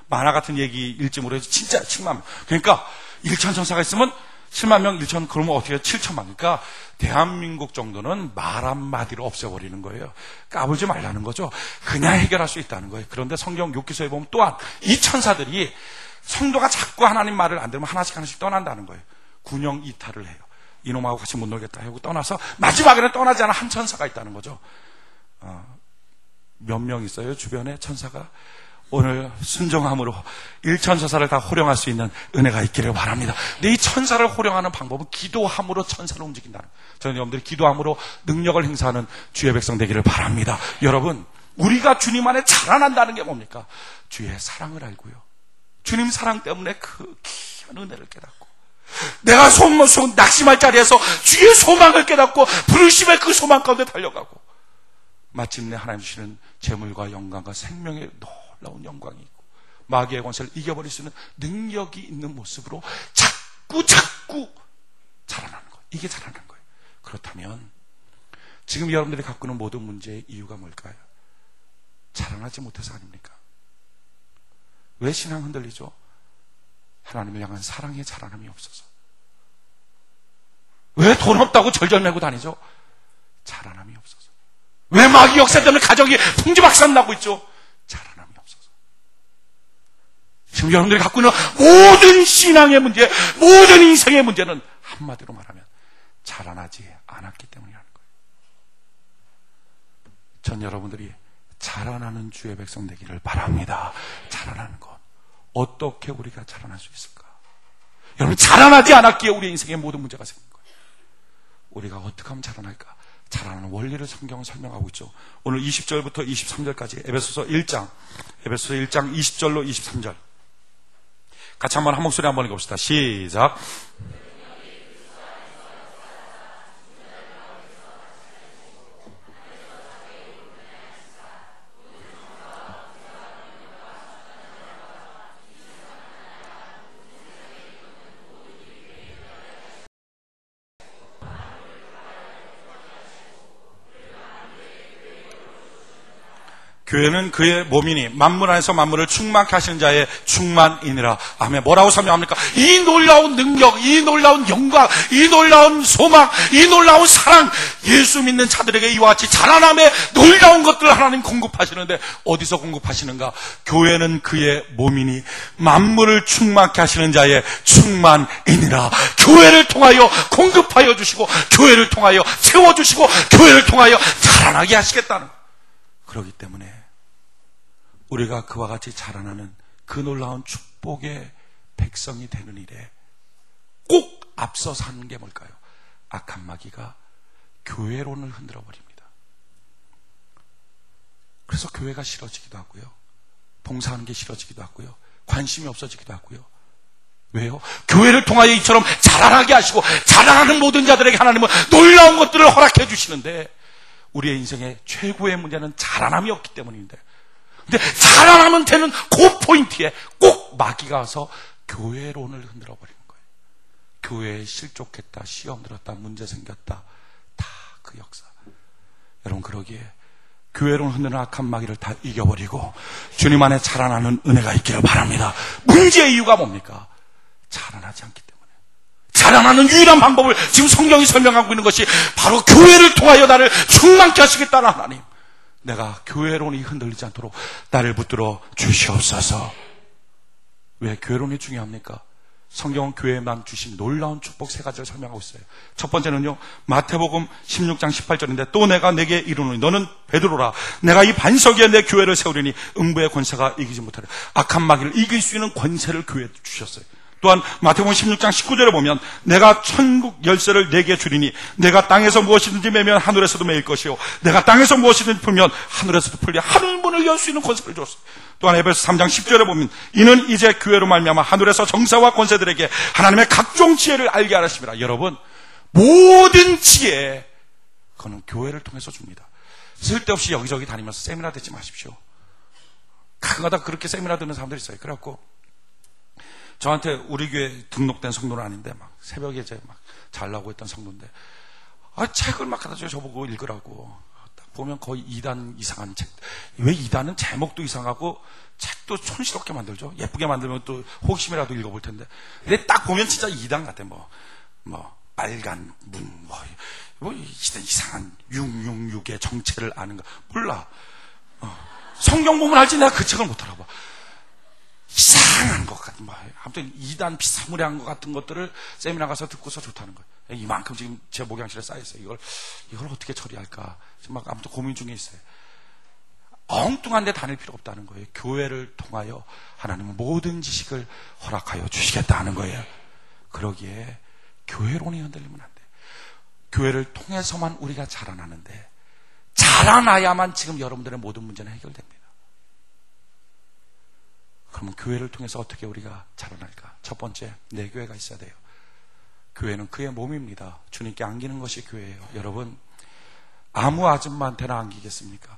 만화 같은 얘기 읽지 못해서 진짜 7만 명. 그러니까 1천 천사가 있으면 7만 명, 1천, 그러면 어떻게 7천만. 그러니까 대한민국 정도는 말 한마디로 없애버리는 거예요. 까불지 말라는 거죠. 그냥 해결할 수 있다는 거예요. 그런데 성경 욥기서에 보면 또한 이 천사들이 성도가 자꾸 하나님 말을 안 들으면 하나씩 떠난다는 거예요. 군용 이탈을 해요. 이놈하고 같이 못 놀겠다 하고 떠나서 마지막에는 떠나지 않은 한 천사가 있다는 거죠. 몇 명 있어요? 주변에 천사가? 오늘 순종함으로 1천 천사를 다 호령할 수 있는 은혜가 있기를 바랍니다. 근데 이 천사를 호령하는 방법은 기도함으로 천사를 움직인다는 거예요. 저는 여러분들이 기도함으로 능력을 행사하는 주의 백성 되기를 바랍니다. 여러분, 우리가 주님 안에 자라난다는 게 뭡니까? 주의 사랑을 알고요. 주님 사랑 때문에 그 귀한 은혜를 깨닫고, 내가 낙심할 자리에서 주의 소망을 깨닫고 부르심의 그 소망 가운데 달려가고, 마침내 하나님 주시는 재물과 영광과 생명의 놀라운 영광이 있고 마귀의 권세를 이겨버릴 수 있는 능력이 있는 모습으로 자꾸 자라나는 거예요. 이게 자라나는 거예요. 그렇다면 지금 여러분들이 갖고 있는 모든 문제의 이유가 뭘까요? 자라나지 못해서 아닙니까? 왜 신앙 흔들리죠? 하나님을 향한 사랑의 자라남이 없어서. 왜 돈 없다고 절절매고 다니죠? 자라남이 없어서. 왜 마귀 역사 때문에 가정이 풍지박산 나고 있죠? 자라남이 없어서. 지금 여러분들이 갖고 있는 모든 신앙의 문제, 모든 인생의 문제는 한마디로 말하면 자라나지 않았기 때문이라는 거예요. 전 여러분들이 자라나는 주의 백성 되기를 바랍니다. 자라나는 것. 어떻게 우리가 자라날 수 있을까? 여러분, 자라나지 않았기에 우리 인생의 모든 문제가 생긴 거예요. 우리가 어떻게 하면 자라날까? 자라나는 원리를 성경은 설명하고 있죠. 오늘 20절부터 23절까지 에베소서 1장 20절로 23절 같이 한번 한 목소리 한번 읽어봅시다. 시작. 교회는 그의 몸이니 만물 안에서 만물을 충만케 하시는 자의 충만이니라. 아멘. 뭐라고 설명합니까? 이 놀라운 능력, 이 놀라운 영광, 이 놀라운 소망, 이 놀라운 사랑, 예수 믿는 자들에게 이와 같이 자라남의 놀라운 것들을 하나님 공급하시는데 어디서 공급하시는가? 교회는 그의 몸이니 만물을 충만케 하시는 자의 충만이니라. 교회를 통하여 공급하여 주시고, 교회를 통하여 채워주시고, 교회를 통하여 자라나게 하시겠다는, 그렇기 때문에 우리가 그와 같이 자라나는 그 놀라운 축복의 백성이 되는 일에 꼭 앞서서 하는 게 뭘까요? 악한 마귀가 교회론을 흔들어 버립니다. 그래서 교회가 싫어지기도 하고요, 봉사하는 게 싫어지기도 하고요, 관심이 없어지기도 하고요. 왜요? 교회를 통하여 이처럼 자라나게 하시고 자라나는 모든 자들에게 하나님은 놀라운 것들을 허락해 주시는데, 우리의 인생의 최고의 문제는 자라남이 없기 때문인데, 근데 자라나면 되는 그 포인트에 꼭 마귀가 와서 교회론을 흔들어 버리는 거예요. 교회에 실족했다, 시험 들었다, 문제 생겼다, 다 그 역사. 여러분, 그러기에 교회론 흔드는 악한 마귀를 다 이겨버리고 주님 안에 자라나는 은혜가 있기를 바랍니다. 문제의 이유가 뭡니까? 자라나지 않기 때문에. 자라나는 유일한 방법을 지금 성경이 설명하고 있는 것이 바로 교회를 통하여 나를 충만케 하시겠다는 하나님. 내가 교회론이 흔들리지 않도록 나를 붙들어 주시옵소서. 왜 교회론이 중요합니까? 성경은 교회만 주신 놀라운 축복 세 가지를 설명하고 있어요. 첫 번째는요, 마태복음 16장 18절인데, 또 내가 내게 이르노니 너는 베드로라. 내가 이 반석 위에 내 교회를 세우리니 음부의 권세가 이기지 못하리라. 악한 마귀를 이길 수 있는 권세를 교회에 주셨어요. 또한 마태복음 16장 19절에 보면 내가 천국 열쇠를 내게 주리니 내가 땅에서 무엇이든지 매면 하늘에서도 매일 것이요 내가 땅에서 무엇이든지 풀면 하늘에서도 풀리 하늘 문을 열 수 있는 권세를 줬어요. 또한 에베소 3장 10절에 보면 이는 이제 교회로 말미암아 하늘에서 정사와 권세들에게 하나님의 각종 지혜를 알게 하심이라. 여러분, 모든 지혜 그거는 교회를 통해서 줍니다. 쓸데없이 여기저기 다니면서 세미나 듣지 마십시오. 가끔가다 그렇게 세미나 듣는 사람들이 있어요. 그래갖고 저한테 우리 교회 등록된 성도는 아닌데 막 새벽에 이제 막 잘나고 했던 성도인데 책을 막 갖다 줘요. 저보고 읽으라고. 딱 보면 거의 2단 이상한 책. 왜 2단은 제목도 이상하고 책도 촌스럽게 만들죠? 예쁘게 만들면 또 호기심이라도 읽어볼 텐데. 근데 딱 보면 진짜 2단 같아. 빨간 문, 이상한 666의 정체를 아는가. 몰라. 성경 보면 알지 내가 그 책을 못 알아봐. 이상한 것 같은, 아무튼 2단 비스무리한 것 같은 것들을 세미나 가서 듣고서 좋다는 거예요. 이만큼 지금 제 목양실에 쌓여있어요. 이걸 어떻게 처리할까. 지금 아무튼 고민 중에 있어요. 엉뚱한 데 다닐 필요 없다는 거예요. 교회를 통하여 하나님은 모든 지식을 허락하여 주시겠다는 거예요. 그러기에 교회론이 흔들리면 안 돼. 교회를 통해서만 우리가 자라나는데, 자라나야만 지금 여러분들의 모든 문제는 해결됩니다. 그러면 교회를 통해서 어떻게 우리가 자라날까? 첫 번째, 내 교회가 있어야 돼요. 교회는 그의 몸입니다. 주님께 안기는 것이 교회예요. 여러분, 아무 아줌마한테나 안기겠습니까?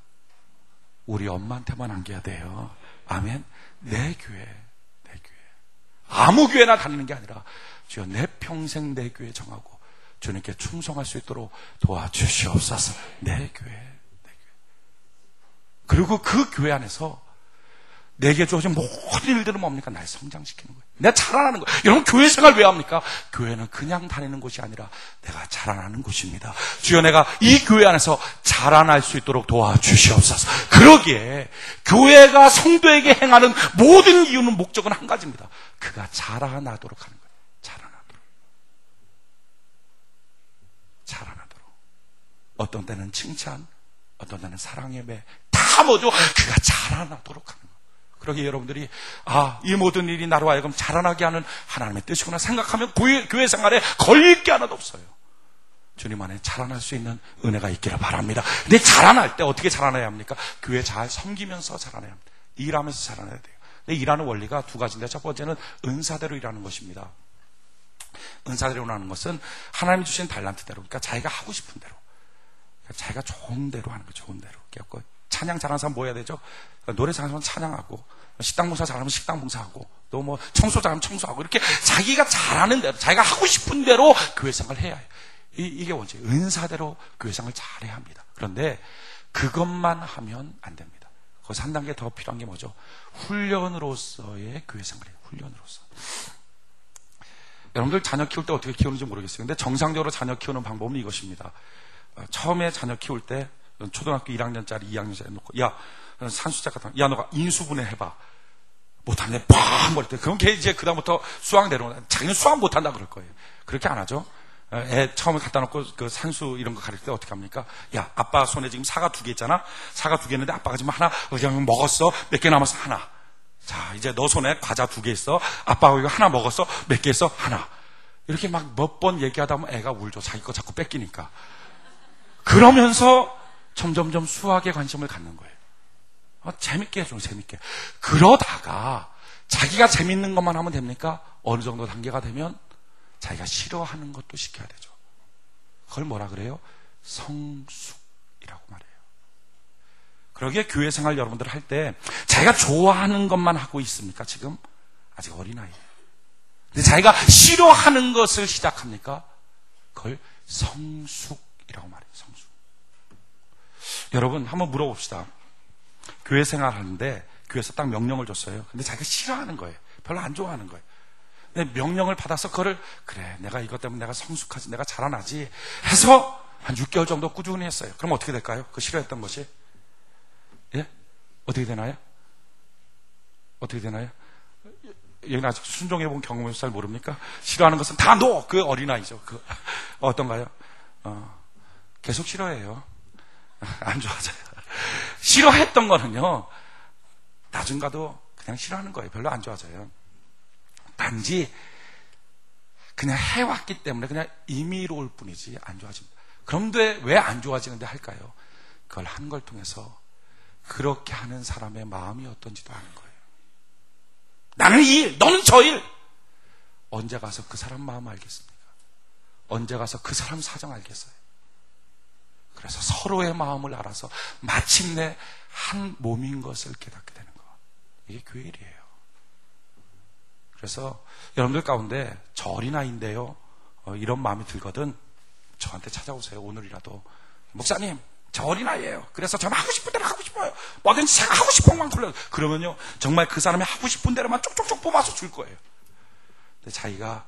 우리 엄마한테만 안겨야 돼요. 아멘. 내 교회, 내 교회. 아무 교회나 다니는 게 아니라 주여 내 평생 내 교회 정하고 주님께 충성할 수 있도록 도와주시옵소서. 내 교회, 내 교회. 그리고 그 교회 안에서 내게 주어진 모든 일들은 뭡니까? 날 성장시키는 거예요. 내가 자라나는 거예요. 여러분, 교회 생활 왜 합니까? 교회는 그냥 다니는 곳이 아니라 내가 자라나는 곳입니다. 주여, 내가 이 교회 안에서 자라날 수 있도록 도와주시옵소서. 그러기에 교회가 성도에게 행하는 모든 이유는, 목적은 한 가지입니다. 그가 자라나도록 하는 거예요. 자라나도록. 어떤 때는 칭찬, 어떤 때는 사랑의 매, 다 뭐죠? 그가 자라나도록 하는 거예요. 그러기에 여러분들이 이 모든 일이 나로 하여금 자라나게 하는 하나님의 뜻이구나 생각하면 교회 생활에 걸릴 게 하나도 없어요. 주님 안에 자라날 수 있는 은혜가 있기를 바랍니다. 근데 자라날 때 어떻게 자라나야 합니까? 교회 잘 섬기면서 자라나야 합니다. 일하면서 자라나야 돼요. 근데 일하는 원리가 두 가지인데, 첫 번째는 은사대로 일하는 것입니다. 은사대로 일하는 것은 하나님이 주신 달란트대로, 그러니까 자기가 하고 싶은 대로, 그러니까 자기가 좋은 대로 하는 거죠. 좋은 대로. 그래서 찬양 잘하는 사람 뭐 해야 되죠? 노래 잘하는 사람 찬양하고, 식당 봉사 잘하면 식당 봉사하고, 또 청소 잘하면 청소하고, 이렇게 자기가 잘하는 대로, 자기가 하고 싶은 대로 교회 생활을 해야 해요. 이게 원칙. 은사대로 교회 생활을 잘해야 합니다. 그런데 그것만 하면 안 됩니다. 거기서 한 단계 더 필요한 게 뭐죠? 훈련으로서의 교회 생활이에요. 훈련으로서. 여러분들 자녀 키울 때 어떻게 키우는지 모르겠어요. 근데 정상적으로 자녀 키우는 방법은 이것입니다. 처음에 자녀 키울 때 초등학교 1학년짜리, 2학년짜리 놓고, 야, 산수작 같은 거, 야, 너가 인수분해 해봐. 못하면 뻥! 버릴 때. 그럼 걔 이제 그다음부터 수학 내려오는, 자기는 수학 못한다 그럴 거예요. 그렇게 안 하죠? 애 처음에 갖다 놓고 그 산수 이런 거 가릴 때 어떻게 합니까? 야, 아빠 손에 지금 사과 2개 있잖아? 사과 2개 있는데 아빠가 지금 하나, 그냥 먹었어? 몇 개 남았어? 하나. 자, 이제 너 손에 과자 2개 있어? 아빠가 이거 하나 먹었어? 몇 개 있어? 하나. 이렇게 막 몇 번 얘기하다 보면 애가 울죠. 자기 거 자꾸 뺏기니까. 그러면서 점점점 수학에 관심을 갖는 거예요. 재밌게 해줘, 재밌게. 그러다가 자기가 재밌는 것만 하면 됩니까? 어느 정도 단계가 되면 자기가 싫어하는 것도 시켜야 되죠. 그걸 뭐라 그래요? 성숙이라고 말해요. 그러기에 교회 생활 여러분들 할 때 자기가 좋아하는 것만 하고 있습니까? 지금? 아직 어린아이예요. 근데 자기가 싫어하는 것을 시작합니까? 그걸 성숙이라고 말해요. 성숙. 여러분, 한번 물어봅시다. 교회 생활 하는데 교회에서 딱 명령을 줬어요. 근데 자기가 싫어하는 거예요. 별로 안 좋아하는 거예요. 근데 명령을 받아서 그거를, 그래, 내가 이것 때문에 내가 성숙하지, 내가 자라나지 해서 한 6개월 정도 꾸준히 했어요. 그럼 어떻게 될까요? 그 싫어했던 것이? 예? 어떻게 되나요? 어떻게 되나요? 여기는 아직 순종해본 경험이 잘 모릅니까? 싫어하는 것은 다 너! 그 어린아이죠. 어떤가요? 계속 싫어해요. 안 좋아져요. 싫어했던 거는요, 나중 가도 그냥 싫어하는 거예요. 별로 안 좋아져요. 단지 그냥 해왔기 때문에 그냥 임의로울 뿐이지 안 좋아집니다. 그런데 왜 안 좋아지는데 할까요? 그걸 한 걸 통해서 그렇게 하는 사람의 마음이 어떤지도 아는 거예요. 나는 이 일, 너는 저 일. 언제 가서 그 사람 마음 알겠습니까? 언제 가서 그 사람 사정 알겠어요? 그래서 서로의 마음을 알아서 마침내 한 몸인 것을 깨닫게 되는 거. 이게 교회 일이에요. 그래서 여러분들 가운데 저 어린아이인데요, 이런 마음이 들거든 저한테 찾아오세요. 오늘이라도. 목사님, 저 어린아이예요. 그래서 저는 하고 싶은 대로 하고 싶어요. 뭐든지 제가 하고 싶은 것만 골라요. 그러면요, 정말 그 사람이 하고 싶은 대로만 쪽쪽쪽 뽑아서 줄 거예요. 근데 자기가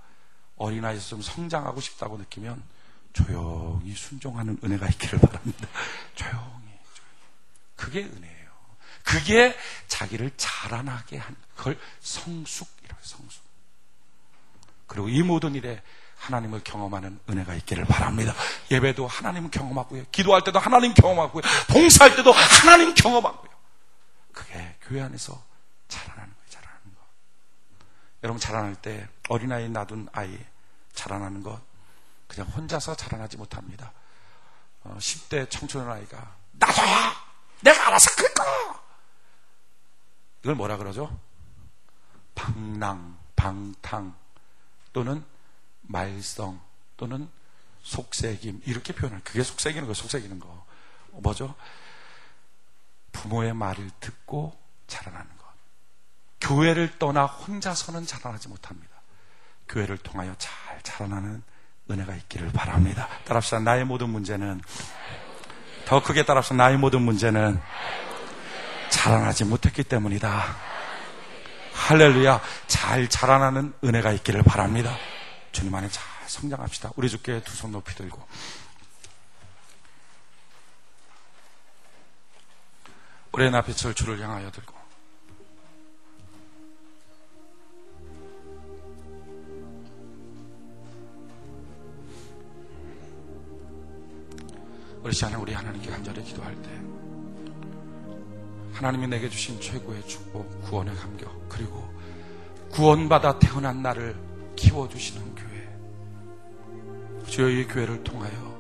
어린아이에서 좀 성장하고 싶다고 느끼면 조용히 순종하는 은혜가 있기를 바랍니다. 조용히. 그게 은혜예요. 그게 자기를 자라나게 하는, 그걸 성숙이라고 해요. 성숙. 그리고 이 모든 일에 하나님을 경험하는 은혜가 있기를 바랍니다. 예배도 하나님 경험하고요, 기도할 때도 하나님 경험하고요, 봉사할 때도 하나님 경험하고요. 그게 교회 안에서 자라나는 거예요. 자라나는 거. 여러분, 자라날 때 어린아이 놔둔 아이 자라나는 것 그냥 혼자서 자라나지 못합니다. 10대 청소년 아이가 놔둬야 내가 알아서 클 거야, 이걸 뭐라 그러죠? 방랑, 방탕 또는 말썽 또는 속새김, 이렇게 표현해요. 그게 속새기는 거예요. 속새기는 거 뭐죠? 부모의 말을 듣고 자라나는 것. 교회를 떠나 혼자서는 자라나지 못합니다. 교회를 통하여 잘 자라나는 은혜가 있기를 바랍니다. 따라합시다. 나의 모든 문제는, 더 크게 따라합시다. 나의 모든 문제는 자라나지 못했기 때문이다. 할렐루야. 잘 자라나는 은혜가 있기를 바랍니다. 주님 안에 잘 성장합시다. 우리 주께 두 손 높이 들고 오랜 앞에 절주를 향하여 들고 우리 시간에 우리 하나님께 간절히 기도할 때 하나님이 내게 주신 최고의 축복, 구원의 감격, 그리고 구원받아 태어난 나를 키워주시는 교회, 주여 이 교회를 통하여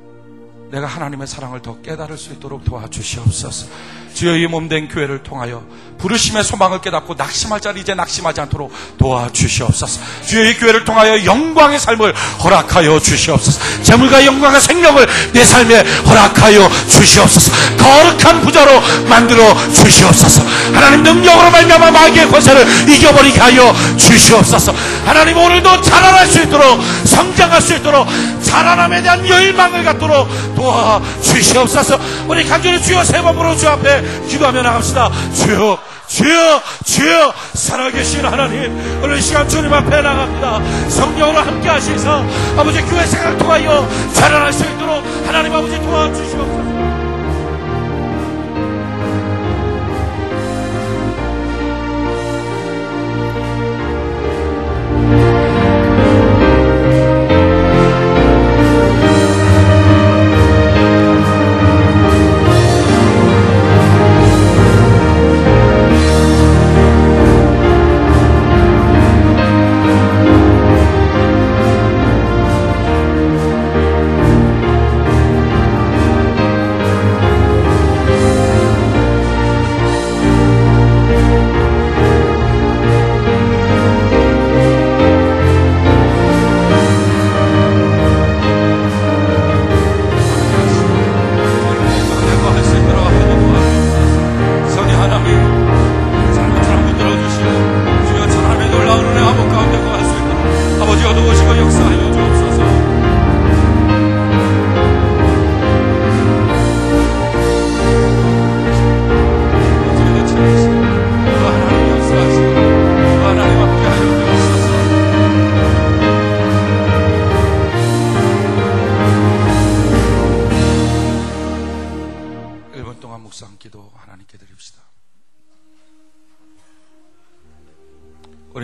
내가 하나님의 사랑을 더 깨달을 수 있도록 도와주시옵소서. 주여 이 몸된 교회를 통하여 부르심의 소망을 깨닫고 낙심할 자리 이제 낙심하지 않도록 도와주시옵소서. 주여 이 교회를 통하여 영광의 삶을 허락하여 주시옵소서. 재물과 영광의 생명을 내 삶에 허락하여 주시옵소서. 거룩한 부자로 만들어 주시옵소서. 하나님 능력으로 말미암아 마귀의 권세를 이겨버리게 하여 주시옵소서. 하나님 오늘도 자라날 수 있도록, 성장할 수 있도록, 자라남에 대한 열망을 갖도록 도와주시옵소서. 우리 간절히 주여 세 번으로 주 앞에 기도하며 나갑시다. 주여, 주여, 주여, 살아계신 하나님, 오늘 이 시간 주님 앞에 나갑니다. 성령으로 함께 하시사 아버지 교회 생활을 통하여 자라날 수 있도록 하나님 아버지 도와주시옵소서.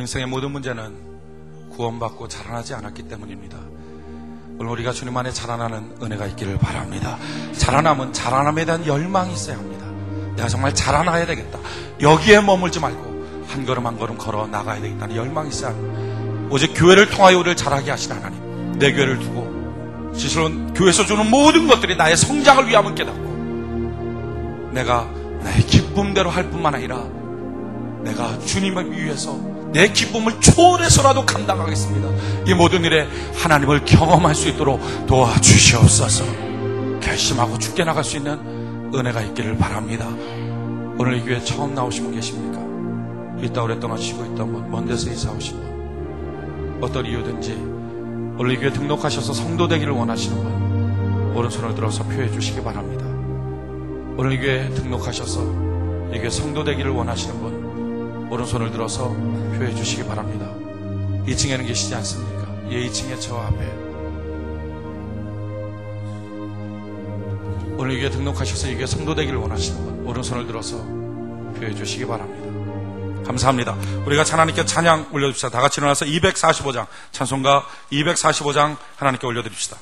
인생의 모든 문제는 구원받고 자라나지 않았기 때문입니다. 오늘 우리가 주님 안에 자라나는 은혜가 있기를 바랍니다. 자라남은 자라남에 대한 열망이 있어야 합니다. 내가 정말 자라나야 되겠다, 여기에 머물지 말고 한 걸음 한 걸음 걸어 나가야 되겠다는 열망이 있어야 합니다. 오직 교회를 통하여 우리를 자라게 하신 하나님, 내 교회를 두고 스스로 교회에서 주는 모든 것들이 나의 성장을 위함을 깨닫고 내가 나의 기쁨대로 할 뿐만 아니라 내가 주님을 위해서 내 기쁨을 초월해서라도 감당하겠습니다. 이 모든 일에 하나님을 경험할 수 있도록 도와주시옵소서. 결심하고 죽게 나갈 수 있는 은혜가 있기를 바랍니다. 오늘 이 교회 처음 나오신 분 계십니까? 이따 오랫동안 쉬고 있던 분, 먼 데서 이사 오신 분, 어떤 이유든지 오늘 이 교회 등록하셔서 성도 되기를 원하시는 분, 오른손을 들어서 표해 주시기 바랍니다. 오늘 이 교회에 등록하셔서 이 교회 성도 되기를 원하시는 분, 오른손을 들어서 표해 주시기 바랍니다. 2층에는 계시지 않습니까? 예, 2층에 저 앞에. 오늘 이 교회 등록하셔서 이 교회 성도 되기를 원하시는 분, 오른손을 들어서 표해 주시기 바랍니다. 감사합니다. 우리가 하나님께 찬양 올려줍시다. 다 같이 일어나서 245장, 찬송가 245장 하나님께 올려드립시다.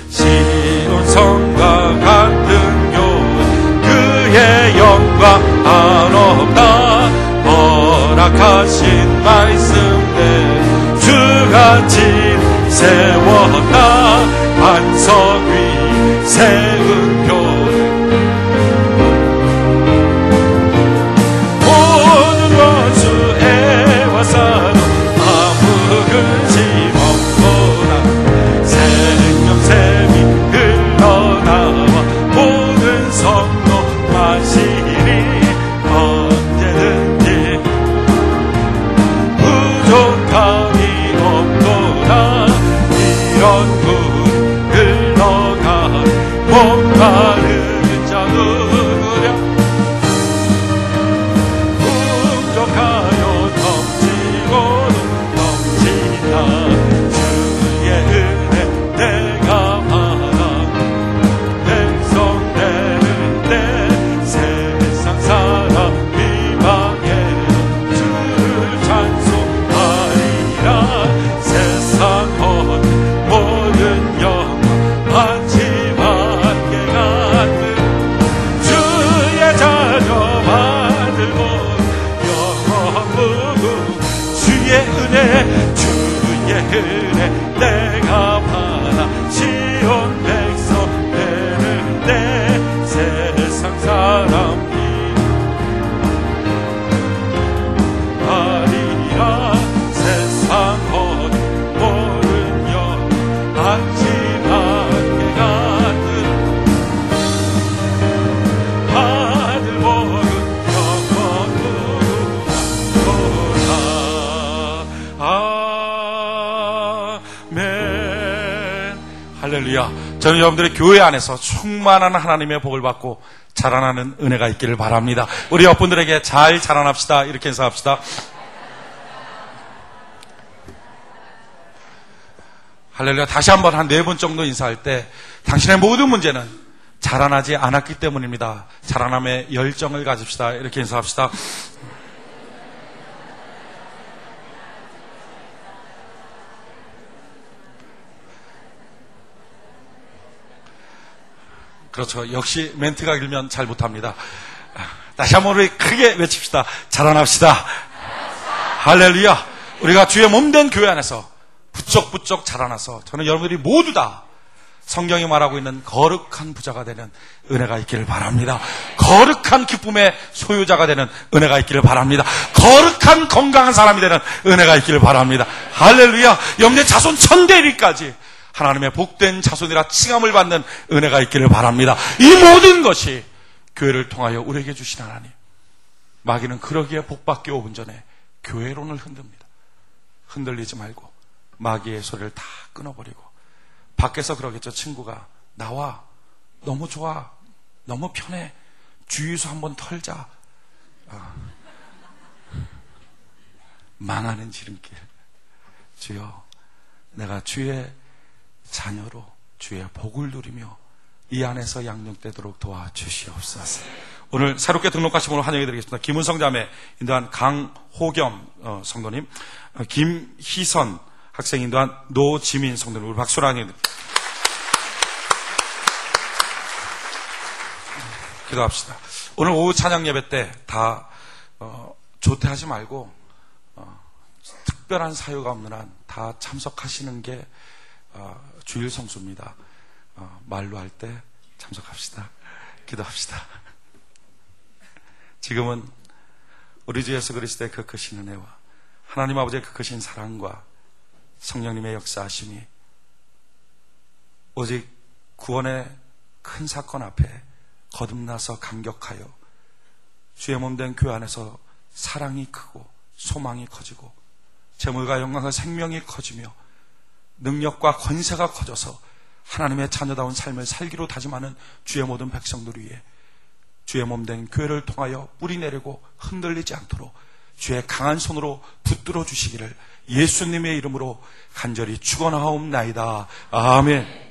시온성과 같은 교회, 그의 영광 한없다. 허락하신 말씀대 주가 진 세웠다. 반석 위 세운 교회, 모든 원수 애와사도 아무 근심 없구나. 생명샘이 흘러나와 모든 성도 마시리. 언제든지 부족함이 없구나. 이런 물 흘러가 목마른 자 누구랴. 풍족하여 넘치고도 넘치다. 주의 은혜 내가 받아 백성되는 때 세상 사람 비방에 주를 찬송하리라. 세상 것 모든 영광 마지막에 같은 주의 자녀 받을 것 영원 무궁. 주의 은혜 내가 받아 시온 백성 되는 때 세상 사람이 하리라. 세상 것 모든 영 마지막에 같은 받을 복은 영원 무궁하도다. 아멘. 할렐루야. 저는 여러분들의 교회 안에서 충만한 하나님의 복을 받고 자라나는 은혜가 있기를 바랍니다. 우리 옆분들에게 잘 자라납시다. 이렇게 인사합시다. 할렐루야. 다시 한번 한 4번 정도 인사할 때 당신의 모든 문제는 자라나지 않았기 때문입니다. 자라남의 열정을 가집시다. 이렇게 인사합시다. 그렇죠. 역시 멘트가 길면 잘 못합니다. 다시 한번 우리 크게 외칩시다. 자라납시다. 할렐루야. 우리가 주의 몸된 교회 안에서 부쩍부쩍 자라나서 저는 여러분들이 모두 다 성경이 말하고 있는 거룩한 부자가 되는 은혜가 있기를 바랍니다. 거룩한 기쁨의 소유자가 되는 은혜가 있기를 바랍니다. 거룩한 건강한 사람이 되는 은혜가 있기를 바랍니다. 할렐루야. 여러분의 자손 천대리까지 하나님의 복된 자손이라 칭함을 받는 은혜가 있기를 바랍니다. 이 모든 것이 교회를 통하여 우리에게 주신 하나님. 마귀는 그러기에 복받기 5분 전에 교회론을 흔듭니다. 흔들리지 말고 마귀의 소리를 다 끊어버리고 밖에서 그러겠죠. 친구가 나와, 너무 좋아, 너무 편해, 주유소 한번 털자. 망하는 지름길. 주여, 내가 주의 자녀로 주의 복을 누리며 이 안에서 양육되도록 도와주시옵소서. 오늘 새롭게 등록하신 분을 환영해 드리겠습니다. 김은성 자매 인도한 강호겸 성도님, 김희선 학생 인도한 노지민 성도님, 우리 박수로 환영해 드립니다. 기도합시다. 오늘 오후 찬양 예배 때 다 조퇴하지 말고 특별한 사유가 없는 한 다 참석하시는 게 주일 성수입니다. 말로 할 때 참석합시다. 기도합시다. 지금은 우리 주 예수 그리스도의 그 크신 은혜와 하나님 아버지의 그 크신 사랑과 성령님의 역사하심이 오직 구원의 큰 사건 앞에 거듭나서 감격하여 주의 몸된 교회 안에서 사랑이 크고 소망이 커지고 재물과 영광과 생명이 커지며 능력과 권세가 커져서 하나님의 자녀다운 삶을 살기로 다짐하는 주의 모든 백성들 위해 주의 몸된 교회를 통하여 뿌리 내리고 흔들리지 않도록 주의 강한 손으로 붙들어 주시기를 예수님의 이름으로 간절히 축원하옵나이다. 아멘.